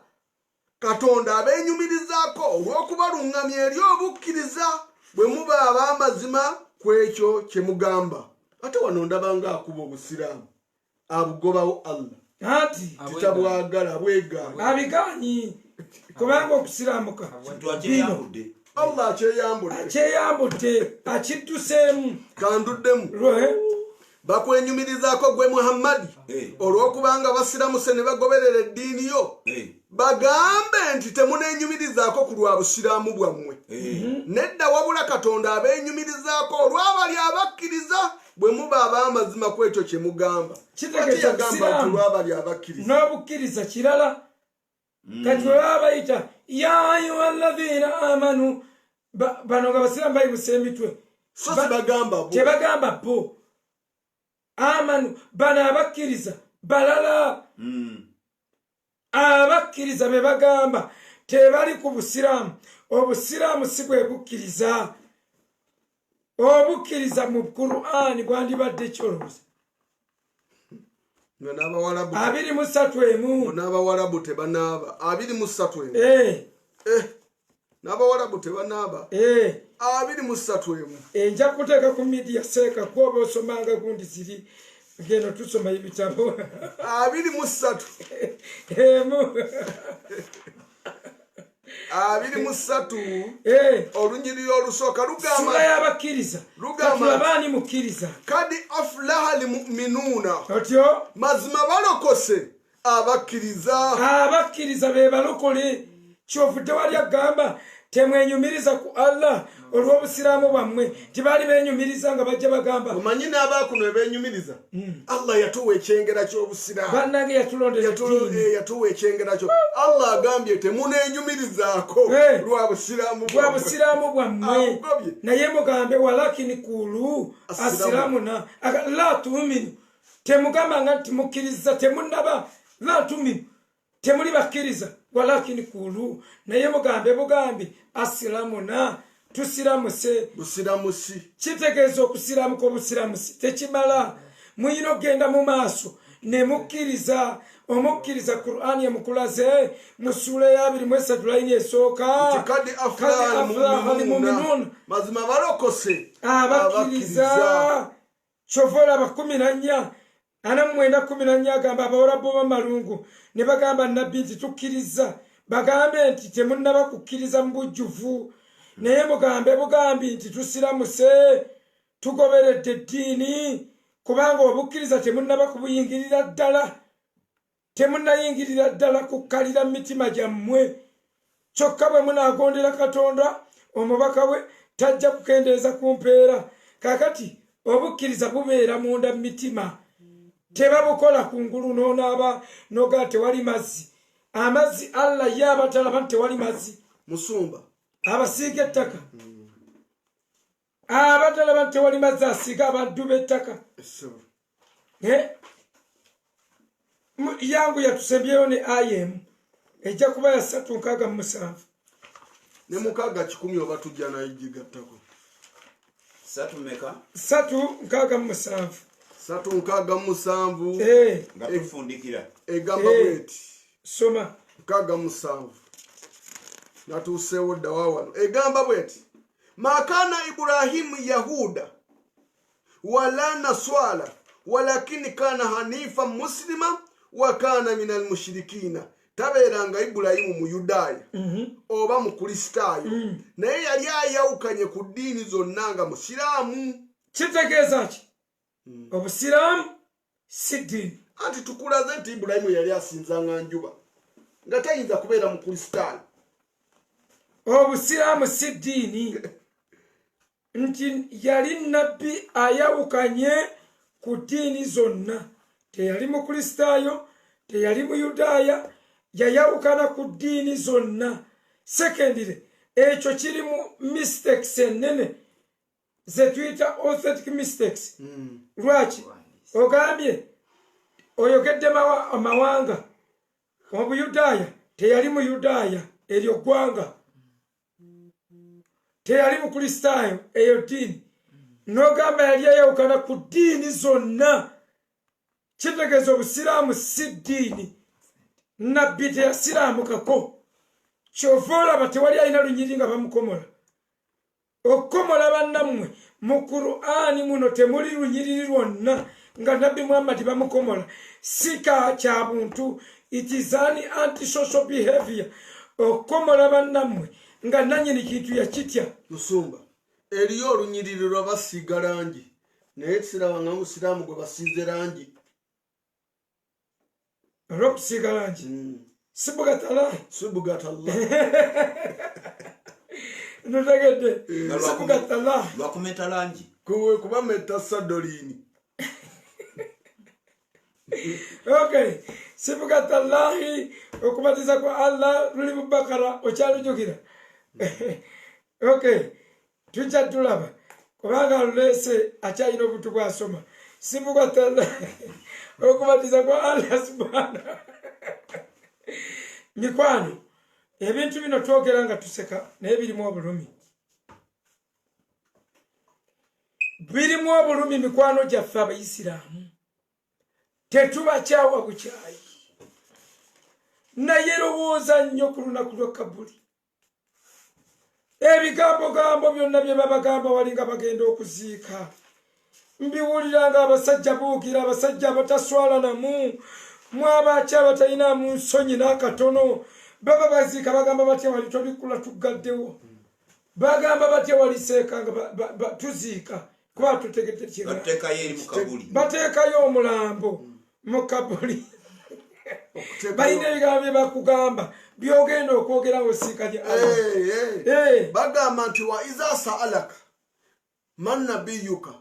Katonda abenyumirizaako olw'okubaluŋŋamya eri obukkiriza bwe muba ab'amazima ku ekyo kye mugamba ate wano ndabanga akuba obusiraamu abugobawo Allah ati titabwagala bwegaana abigaanyi kubanga okusiraamuka Allah akyeyambudde akidduseemu kanduddemu bakwenyumirizaako gwe Muhammadi olw'okubanga abasiramuse ne bagoberera eddiini yo bagambe nti temunenyumirizaako ku lwa busiraamu bwammwe nedda wabula Katonda abeenyumirizaako olw'abali abakkiriza bwe muba ab'amazima ku ekyo kye mugamba kati yagamba nti olw'abali abakkiriza n'obukkiriza kirala kati bwe bayita ya ayuha alladhina amanu bano nga basiraamu bayibusa emitwe so tebagamba bo tebagamba bo amanu bano abakkiriza balala abakkiriza be bagamba tebali ku busiraamu obusiraamu si bwe bukkiriza obukkiriza mu Qur'ani gwandibadde kyolooza 23 n'abawalabu tebanaaba 23 n'abawalabu tebanaaba 23 enja kuteeka ku media seeka gwoba osomanga gundi ziri ngeno tusoma ebitabo 23 olunyiriri olusooka lugamba y'abakkiriza katulabaani mukkiriza kadi aflaha limuminuuna otyo mazima balokose abakkiriza be balokole kyovudde wali agamba temwenyumiriza ku Allah olw'obusiraamu bwammwe tibaali beenyumiriza nga bajja bagamba omanyi n'abaakuno ebeenyumiriza Allah yatuwa ekyengera ky'obusiraamu bannange yatulondera yatuwa ekyengera kyo Allah agambye temunenyumirizaako lwa busiraamu bwammwe naye mugambe walakini kulu asiramuna la tuuminu temugamba nga nti mukkiriza temunaba la tuuminu temuli bakkiriza walakini kulu naye mugambe bugambi asiramuna tusiramuse busiramusi kitegeeza okusiramuka obusiramusi tekimala muyina okgenda mu maaso ne mukkiriza omukkiriza Qur'ani emukulaze mu sura ya 23 layini esooka kadi aflaha limuminuuna mazima balokose abakkiriza kyovola 14 14 agamba abawalabu b'amalungu ne bagamba nabbi nti tukkiriza bagambe nti temunnaba kukkiriza mu bujjuvu naye mugambe bugambi nti tusiramuse tugoberedde eddiini kubanga obukkiriza temunnaba kubuyingirira ddala temunnayingirira ddala kukkalira mitima gyammwe kyokka bwe munaagondera Katonda omubaka we tajja kukendeeza ku mpeera kakati obukkiriza bubeera munda mitima tebabukola kungulu n'onaaba noga tewali mazzi amazzi Allah yabatalaba tewali mazzi musumba abasiiga ettaka abatalaba tewali mazzi asiiga abantu b'ettaka yangu yatusembyeyo ne IM ejja kuba ya 367 ne mukaga 10 oba tujja nayo jigattako 367 367 nga tufundikira egamba bweti soma 67 natuuseewo dda waawano egamba bweti makana Ibrahimu yahuda wala naswala walakini kana hanifa muslima wa kana minal mushrikina tabeeranga Ibulayimu mu Yudaaya oba mu Kristaayo naye yali ayawukanye ku ddiini zonna nga musiraamu kitegeeza ki obusiraamu si ddiini anti tukulaze nti Ibulayimu yali asinzanga njuba nga tayinza kubeera mu Kristaayo obusiraamu si ddiini nti yali nabbi ayawukanye ku ddiini zonna teyali mu Kristaayo teyali mu Yudaaya yayawukana ku ddiini zonna sekendire ekyo kirimu mistakes ennene ze tuyita authentic mistakes lwaki ogambye oyogedde amawanga obuyudaaya teyali mu Yudaaya eryo ggwanga teyali mu Kristaayo eyo ddiini n'ogamba yali ayawukana ku ddiini zonna kitegeeza obusiraamu si ddiini nabbi teyasiraamukako kyova olaba tewali alina lunyiri nga bamukomola okukomola bannammwe mu Qur'ani muno temuli lunyiriri lwonna nga nabbi Muhammad bamukomola sika kya buntu it is an antisocial behavior okukomola bannammwe nga nanyini kintu yakitya musumba eriyo olunyiriri lw'abasiiga langi naye sirabanga musiraamu gwe basiize langi olw'okusiiga langi sibugatala sibugatalla notegedde sibugatala lwakumeta langi kuwe kuba meta sadolini okay sibugatallahi okubatiza kwa Allah luli mu Bakara okyalujukira okay tujja tulaba kubanga lulese akyalina obutu bwasoma sibugatallahi okubatiza kwa Allah subhanahu mikwano ebintu bino twogera nga tuseka naye birimu obulumi mikwano gyaffe abayisiraamu tetubakyawa bukyayi naye lowooza nnyo ku lunaku lwa Kabuli ebigambo byonna bye babagamba wali nga bagenda okuziika mbiwulira nga abasajja buukira abasajja abataswala namu mwabaki abatalina mu nsonyi n'akatono baba baziika bagamba batya wali tobikula tugaddewo bagamba batya wali seeka nga tuziika kuba tutegedde bateekayo omulambo mu Kabuli balina ebigambo bye bakugamba byogenda okwogera osiika gye bagamba nti wa iza sa'alaka man nabiyuka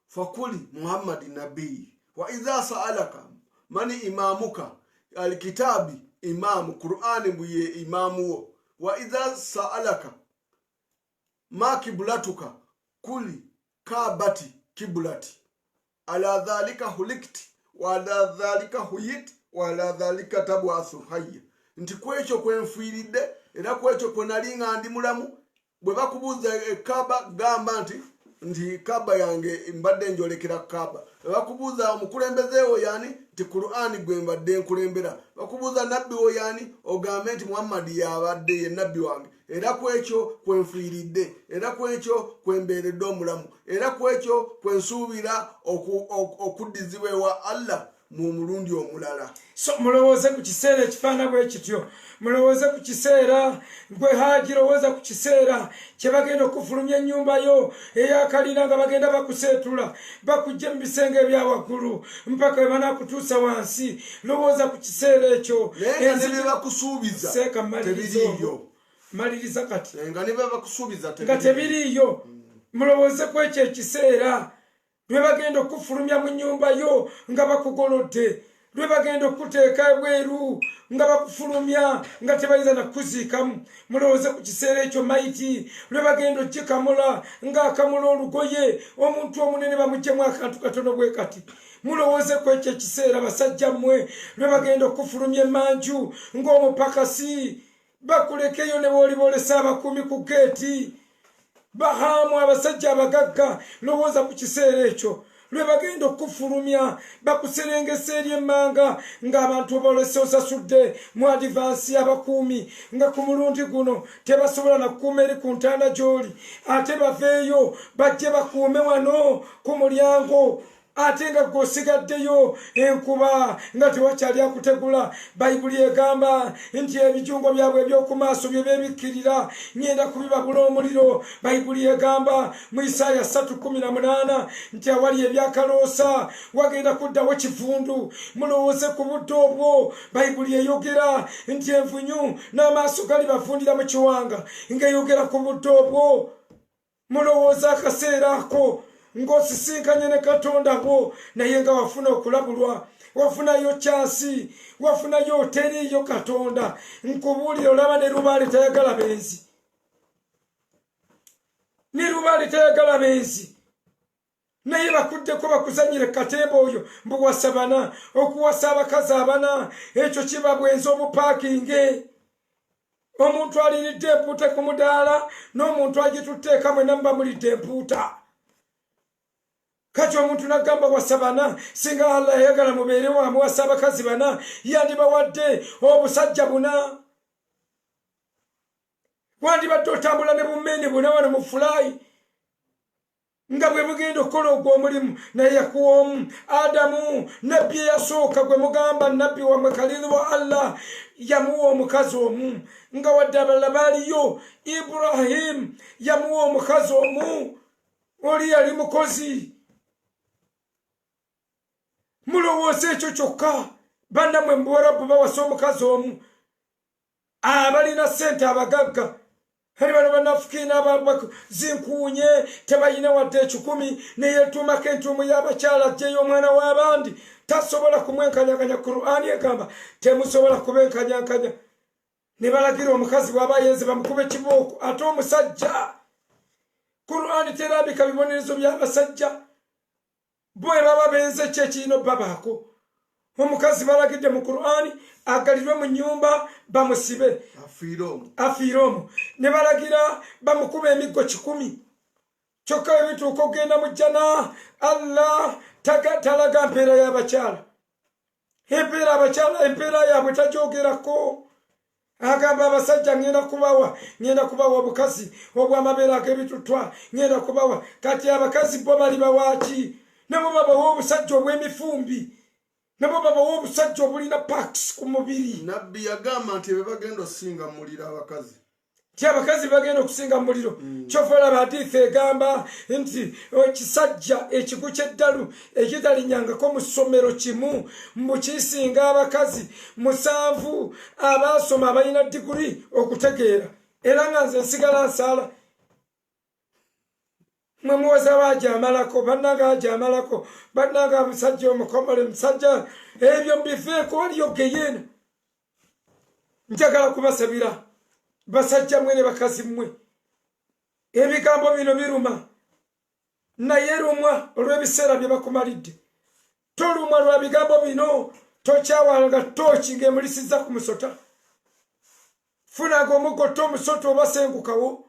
fakuli Muhammad nabii wa iza sa'alaka mani imamuka alkitabi imamu Qur'ani buye imamu wo wa iza sa'alaka ma kiblatuka kuli kabati kiblati ala dhalika hulikti wa ala dhalika huyit wa ala dhalika tabwasu hayya nti kwekyo kwenfiiridde era kwekyo kwenalinga ndi mulamu bwe bakubuuza ekaba gamba nti kaba yange mbadde njolekera kaba bakubuuza omukulembeze wo yani nti Qur'ani gwe mbadde nkulembera bakubuuza nabbi wo yani ogambe nti Muhammad yabadde ye nabbi wange era kwekyo kwenfiiridde era kwekyo kwembeeredde omulamu era kwekyo kwensuubira okuddizibwa ewa Allah mu mulundi omulala. So mulowooze ku kiseera ekifaana bwe kityo mulowooze ku kiseera gwe Haji lowooza ku kiseera kye bagenda okufulumya ennyumba yo eyakalina nga bagenda bakuseetula bakujja mu bisenge ebya waggulu mpaka banakutuusa wansi lowooza ku kiseera ekyo ne bakusuubiza tebiriiyo maliriza kati nga ne bakusuubiza tebiriiyo mulowooze ku ekyo ekiseera lwe bagenda okufulumya mu nnyumba yo nga bakugolodde lwe bagenda okuteeka ebweru nga bakufulumya nga tebayinza nakuziikamu mulowooze ku kiseera ekyo mayiti lwe bagenda ogikamula ng'akamula olugoye omuntu omunene bamuggyemu akantu katono bwe kati mulowooze ku ekyo ekiseera basajja mmwe lwe bagenda okufulumya emanju ng'omupakasi bakulekeyo ne booliboolesa abakuumi ku geeti bahamu abasajja abagagga lowooza ku kiseera ekyo lwe bagenda okufulumya bakuserengesa eri emmanga ng'abantu obalese osasudde mu adivansi abakuumi nga ku mulundi guno tebasobola nakukuuma eri ku ntaana gy'oli ate baveeyo bajje bakuume wano ku mulyango ate nga gwosigaddeyo enkuba nga tewakyali akutegula bayibuli egamba nti ebijungo byabwe eby'oku maaso bye beebikkirira ngenda kubibabula omuliro bayibuli egamba mu Isaaya 3:18 nti awali ebyakaloosa wagenda kuddawo kivundu mulowooze ku budde obwo bayibuli eyogera nti envunyu n'amaaso gali bavundira mu kiwanga ng'eyogera ku budde obwo mulowooze akaseera ako ng'osisinkanye ne Katonda wo naye nga wafuna okulabulwa wafunayo kyansi wafunayo teriiyo Katonda nkubuulira olaba ne Lubaale tayagala benzi naye bakuddeko bakuzanyire katemba oyo mbu wasabana okuwasa abakazi abana ekyo kiba bwenzi obupaakinge omuntu aliridde empuuta ku mudaala n'omuntu agituteeka mwena muba mulidde empuuta kati omuntu nagamba wasabana singa Allah yayagala mubeere wamu wasa abakazi bana yandibawadde obusajja buna wandibadde otambula ne bumeene buna wano mu fulayi nga bwe mugenda okukola ogwo omulimu naye yakuwa omu Adamu nabbi eyasooka gwe mugamba nabbi wamwe kalilu wa Allah yamuwa omukazi omu nga wadde abalala baaliyo Ibrahim yamuwa omukazi omu oli yali mukozi mulowooza ekyo kyokka bannamwe mu Buwarabu bawasa omukazi omu abalina ssente abagagga ali bano bannafukiina zinkuunye tebalina wadde 10 neyetuumako entuumu y'abakyala ajjeyo omwana w'abandi tasobola kumwenkanyaganya. Qur'ani egamba temusobola kubenkanyankanya. ne balagira omukazi bw'aba yenze bamukube kibooko. Ate omusajja Qur'ani terambika bibonerezo by'abasajja bwe baba benze kye kirina babaako. Omukazi balagidde mu Qur'ani agalirwe mu nyumba bamusibe afiiromu. Ne balagira bamukube emiggo 10. Kyokka ebituuka ogenda mu jjana Allah talaga mpeera y'abakyala. Empeera abakyala empeera yaabwe tajoogerako. Agamba abasajja ngenda kubawa obukazi obw'amabeere ag'ebitutwa ngenda kubawa. Kati abakazi bo bali bawaaki? Nabo babawa obusajja obw'emifumbi, nabo babawa obusajja obulina paks ku mubiri. Nabbi yagamba nti bebagenda okusinga muliro abakazi. Ti abakazi bagenda okusinga muliro. Kyofola hadithi egamba nti ekisajja ekigu ky'eddalu ekitalinyangako mu ssomero kimu mukisinga abakazi 7 abaasoma abalina diguri okutegeera. Era nga nze nsigala nsaala. Mwe muwoza baajamalako bannanga ajamalako bannanga musajja omukomole musajja ebyo mbiveeko waliyo geyeena. Njagala kubasabira basajja mwe ne bakazi mmwe. Ebigambo bino biruma naye lumwa olw'ebiseera bye bakumalidde. Tolumwa lwa bigambo bino tokyawanga tooki ng'emulisiza ku musota. Funanga omugotto omusota obasengukawo.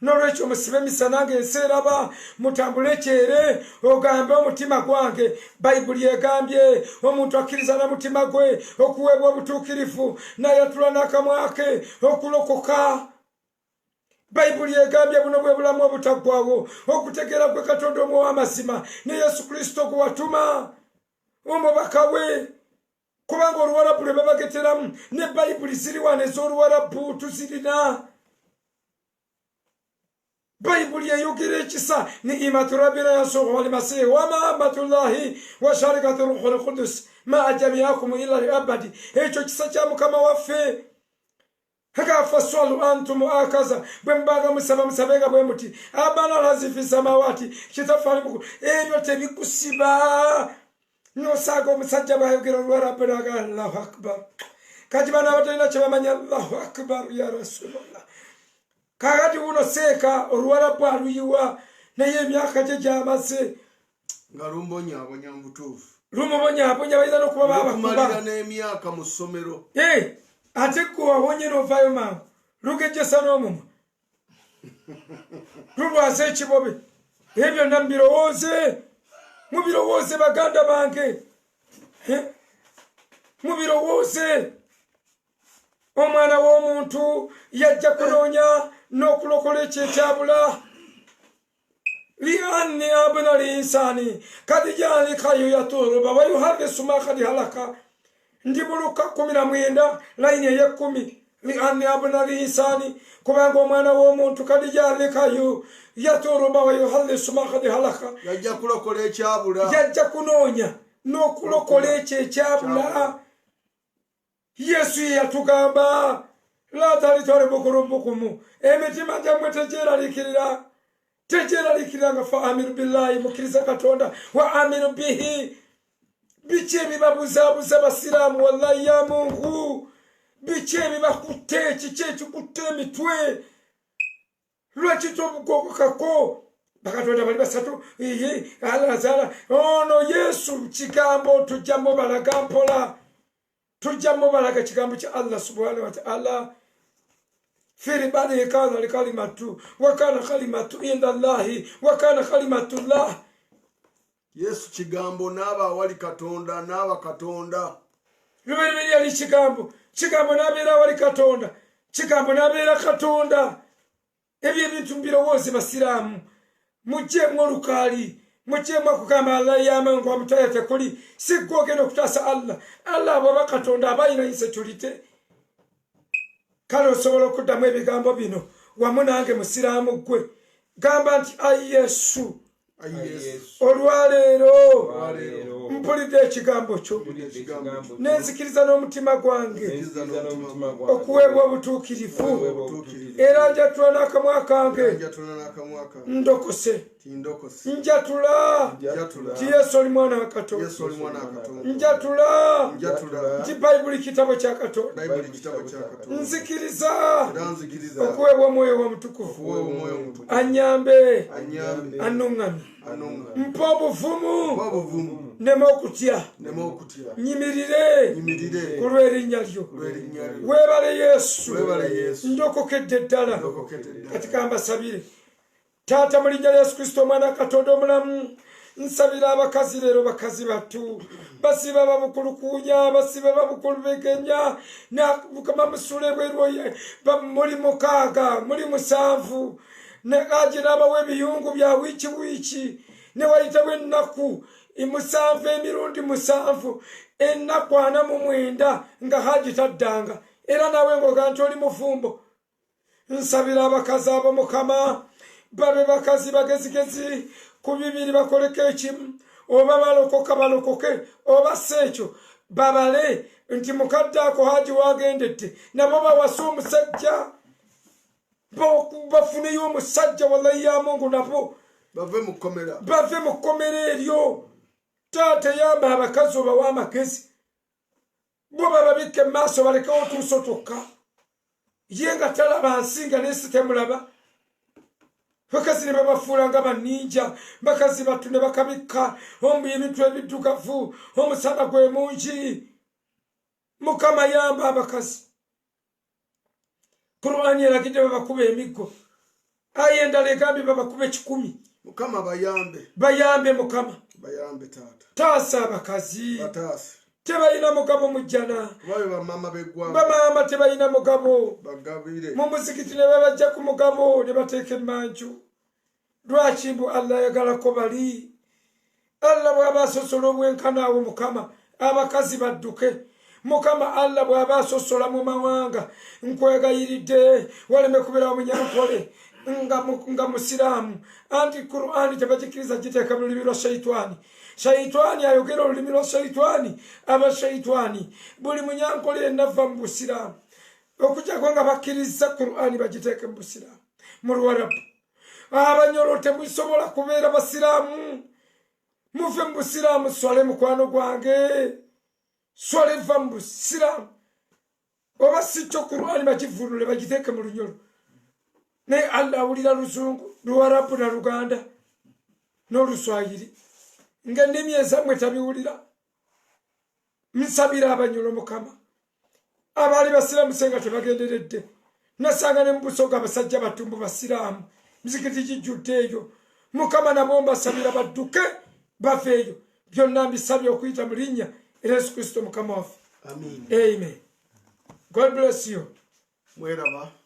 N'olwekyo musibe emisana ng'ensi eraba mutambule ekyere ogambe omutima gwange. Bayibuli egambye omuntu akkiriza na mutima gwe okuweebwa obutuukirivu n'ayatula n'akamwa ke okulokoka. Bayibuli egambye buno bwe bulamu obutaggwaawo okutegeera gwe Katonda omu ow'amazima ne Yesu Kristo gwe watuma omubaka we. Kubanga Oluwarabu lwe babageteramu ne Bayibuli ziri wano ez'Oluwarabu tuzirina. Bayibuli eyogera ekisa ni imatu rabbina yasuuqu walmasihi wa mahabbatullahi wa sharikatu ruhul qudus ma jamiakum illa li abadi. Ekyo kisa kya Mukama waffe. Faswalu antum akaza bwe mbaga musaba musabenga bwe muti abana lazifi samawati kitafali muku ebyo tebikusiba. Nosaaga omusajja bwayogera Oluwarabu naga Allahu akbar. Kati bana abatalina kye bamanya Allahu akbar ya Rasulullah. Kakati uno seeka Oluwarabu aluyiwa naye emyaka gye gyamaze nga lumbonyabonya mu butuufu. Lumubonyabonya bayinza n'okuba babakubalira n'emyaka mu ssomero. Ate gwe wabonye n'ovaayo mangu lugejjesa n'omumwa lulwaza ekibobe. Ebyo byonna mubirowooze baganda bange, mubirowooze. Omwana w'omuntu yajja kunoonya n'okulokola ekyekyabula. Lianni abna linsani kadi jalikayo yatoroba wayuhadisu ma kadi halaka. Ndi mu Luka 19 layini ey'10. Lianni abna linsani kubanga omwana w'omuntu kadi jalikayo yatoroba wayuhadisu ma kadi halaka. Yajja kulokola ekyabula. Yajja kunoonya n'okulokola ekyekyabula. Yesu yatugamba la talitwaribuku rabbukum emitima gyammwe tegyeralikirira nga fa amiru billahi mukkiriza Katonda wa amiru bihi. Biki ebibabuzaabuza basiraamu wallahi ya Mungu? Biki ebibakutte kiki ekikutte emitwe? Lwaki tobugogokako? Bakatonda bali basatu alazaala ono Yesu kigambo tujjamu balaga mpola. Tujjamu balaga kigambo kya Allah subhanahu wa ta'ala. Firi bani kana likalimatu wa kana kalimatu inda Allahi wa kana kalimatullah. Yesu kigambo n'aba wali Katonda n'aba Katonda. Lubereberi yali kigambo n'abeera wali Katonda, kigambo n'abeera Katonda. Ebyo ebintu mbirowooze basiraamu. Mujjeemu olukaali. Mujjeemu okugamba Allah y'amangu amutaya tekuli. Si gwe ogenda okutaasa Allah. Allah bw'aba Katonda aba alina insecurity. Kale osobola okuddamu ebigambo bino wamu nange musiraamu gwe. Gamba nti ayi Yesu olwaleero mpulidde ekigambo kyo nenzikiriza n'omutima gwange okuweebwa obutuukirivu era njatula n'akamwa kange ndokose njatula ti Yesu oli mwana wa Katonda njatula ti Bayibuli kitabo kya Katonda nzikiriza okuweebwa omwoyo w'omutukuvu anyambe anuŋŋamye mpa obuvumu neme okutya nyimirire ku lw'erinnya lyo weebale Yesu ndokokedde ddala kati kambasabire Taata mu linnya lya Yesu Kristo omwana wa Katonda omulamu nsabira abakazi leero bakazi batu basiba babukulukuunya basiba babukulubegenya Mukama musule bweru muli 6 muli 7 ne aje n'abawe ebiyungu bya wiiki ne wayitawo ennaku 7 emirundi 7 ennaku 49 nga haji taddanga era nawe ngoga nti oli mufumbo nsabira abakazi abo Mukama babe bakazi bagezigezi ku bibiri bakoleko ekimu oba balokoke oba sekyo babale nti mukadde ako haji wagendedde nabo bawasa omusajja bafuneyo omusajja wallahi ya Mungu nabo bave mu kkomera eryo Taata yamba abakazi obawa amagezi bo bababike mu maaso balekawo otuuso twokka ye nga talaba nsinga n'ensi temulaba bakazi ne babafuula nga baninja bakazi batu ne bakabikka ebintu ebiddugavu omusana gwe mungi Mukama yamba abakazi Qur'ani eragidde babakuba emiggo aya endala egambye babakuba 10 Mukama bayambe Mukama bayambe Taata taasa abakazi tebalina mugabo mujjana bamaama tebalina mugabo mu muzikiti ne babajja ku mugabo ne bateeka emmanju lwaki mbu Allah yagalako bali Allah bw'aba asosola obwenkana awo Mukama abakazi badduke Mukama Allah bw'aba asosola mu mawanga nkwegayiridde waleme kubeerawo munyankole nga musiraamu anti Qur'ani tebagikiriza giteeka mu lulimi lwa shaitani ayogera olulimi lwa shaitani abashaitani buli munyankole yenava mu busiraamu okujjako nga bakkiriza Qur'ani bagiteeke mu busiraamu mu Luwarabu abanyolo temusobola kubeera basiraamu muve mu busiraamu swale mukwano gwange swale va mu busiraamu oba si kyo Qur'ani bagivulule bagiteeke mu lunyolo naye Allah awulira Luzungu Luwarabu na Luganda n'Oluswayiri ng'ennimi ezammwe tabiwulira nsabira abanyolo Mukama abaali basiraamu senga tebagenderedde nasanga ne mu Busoga abasajja batumbu basiraamu mizikiti gijjudde eyo Mukama nabo mbasabira badduke bafeeyo byonna mbisabye okuyita mu linnya Yesu Kristo Mukama waffe amen God bless you mweraba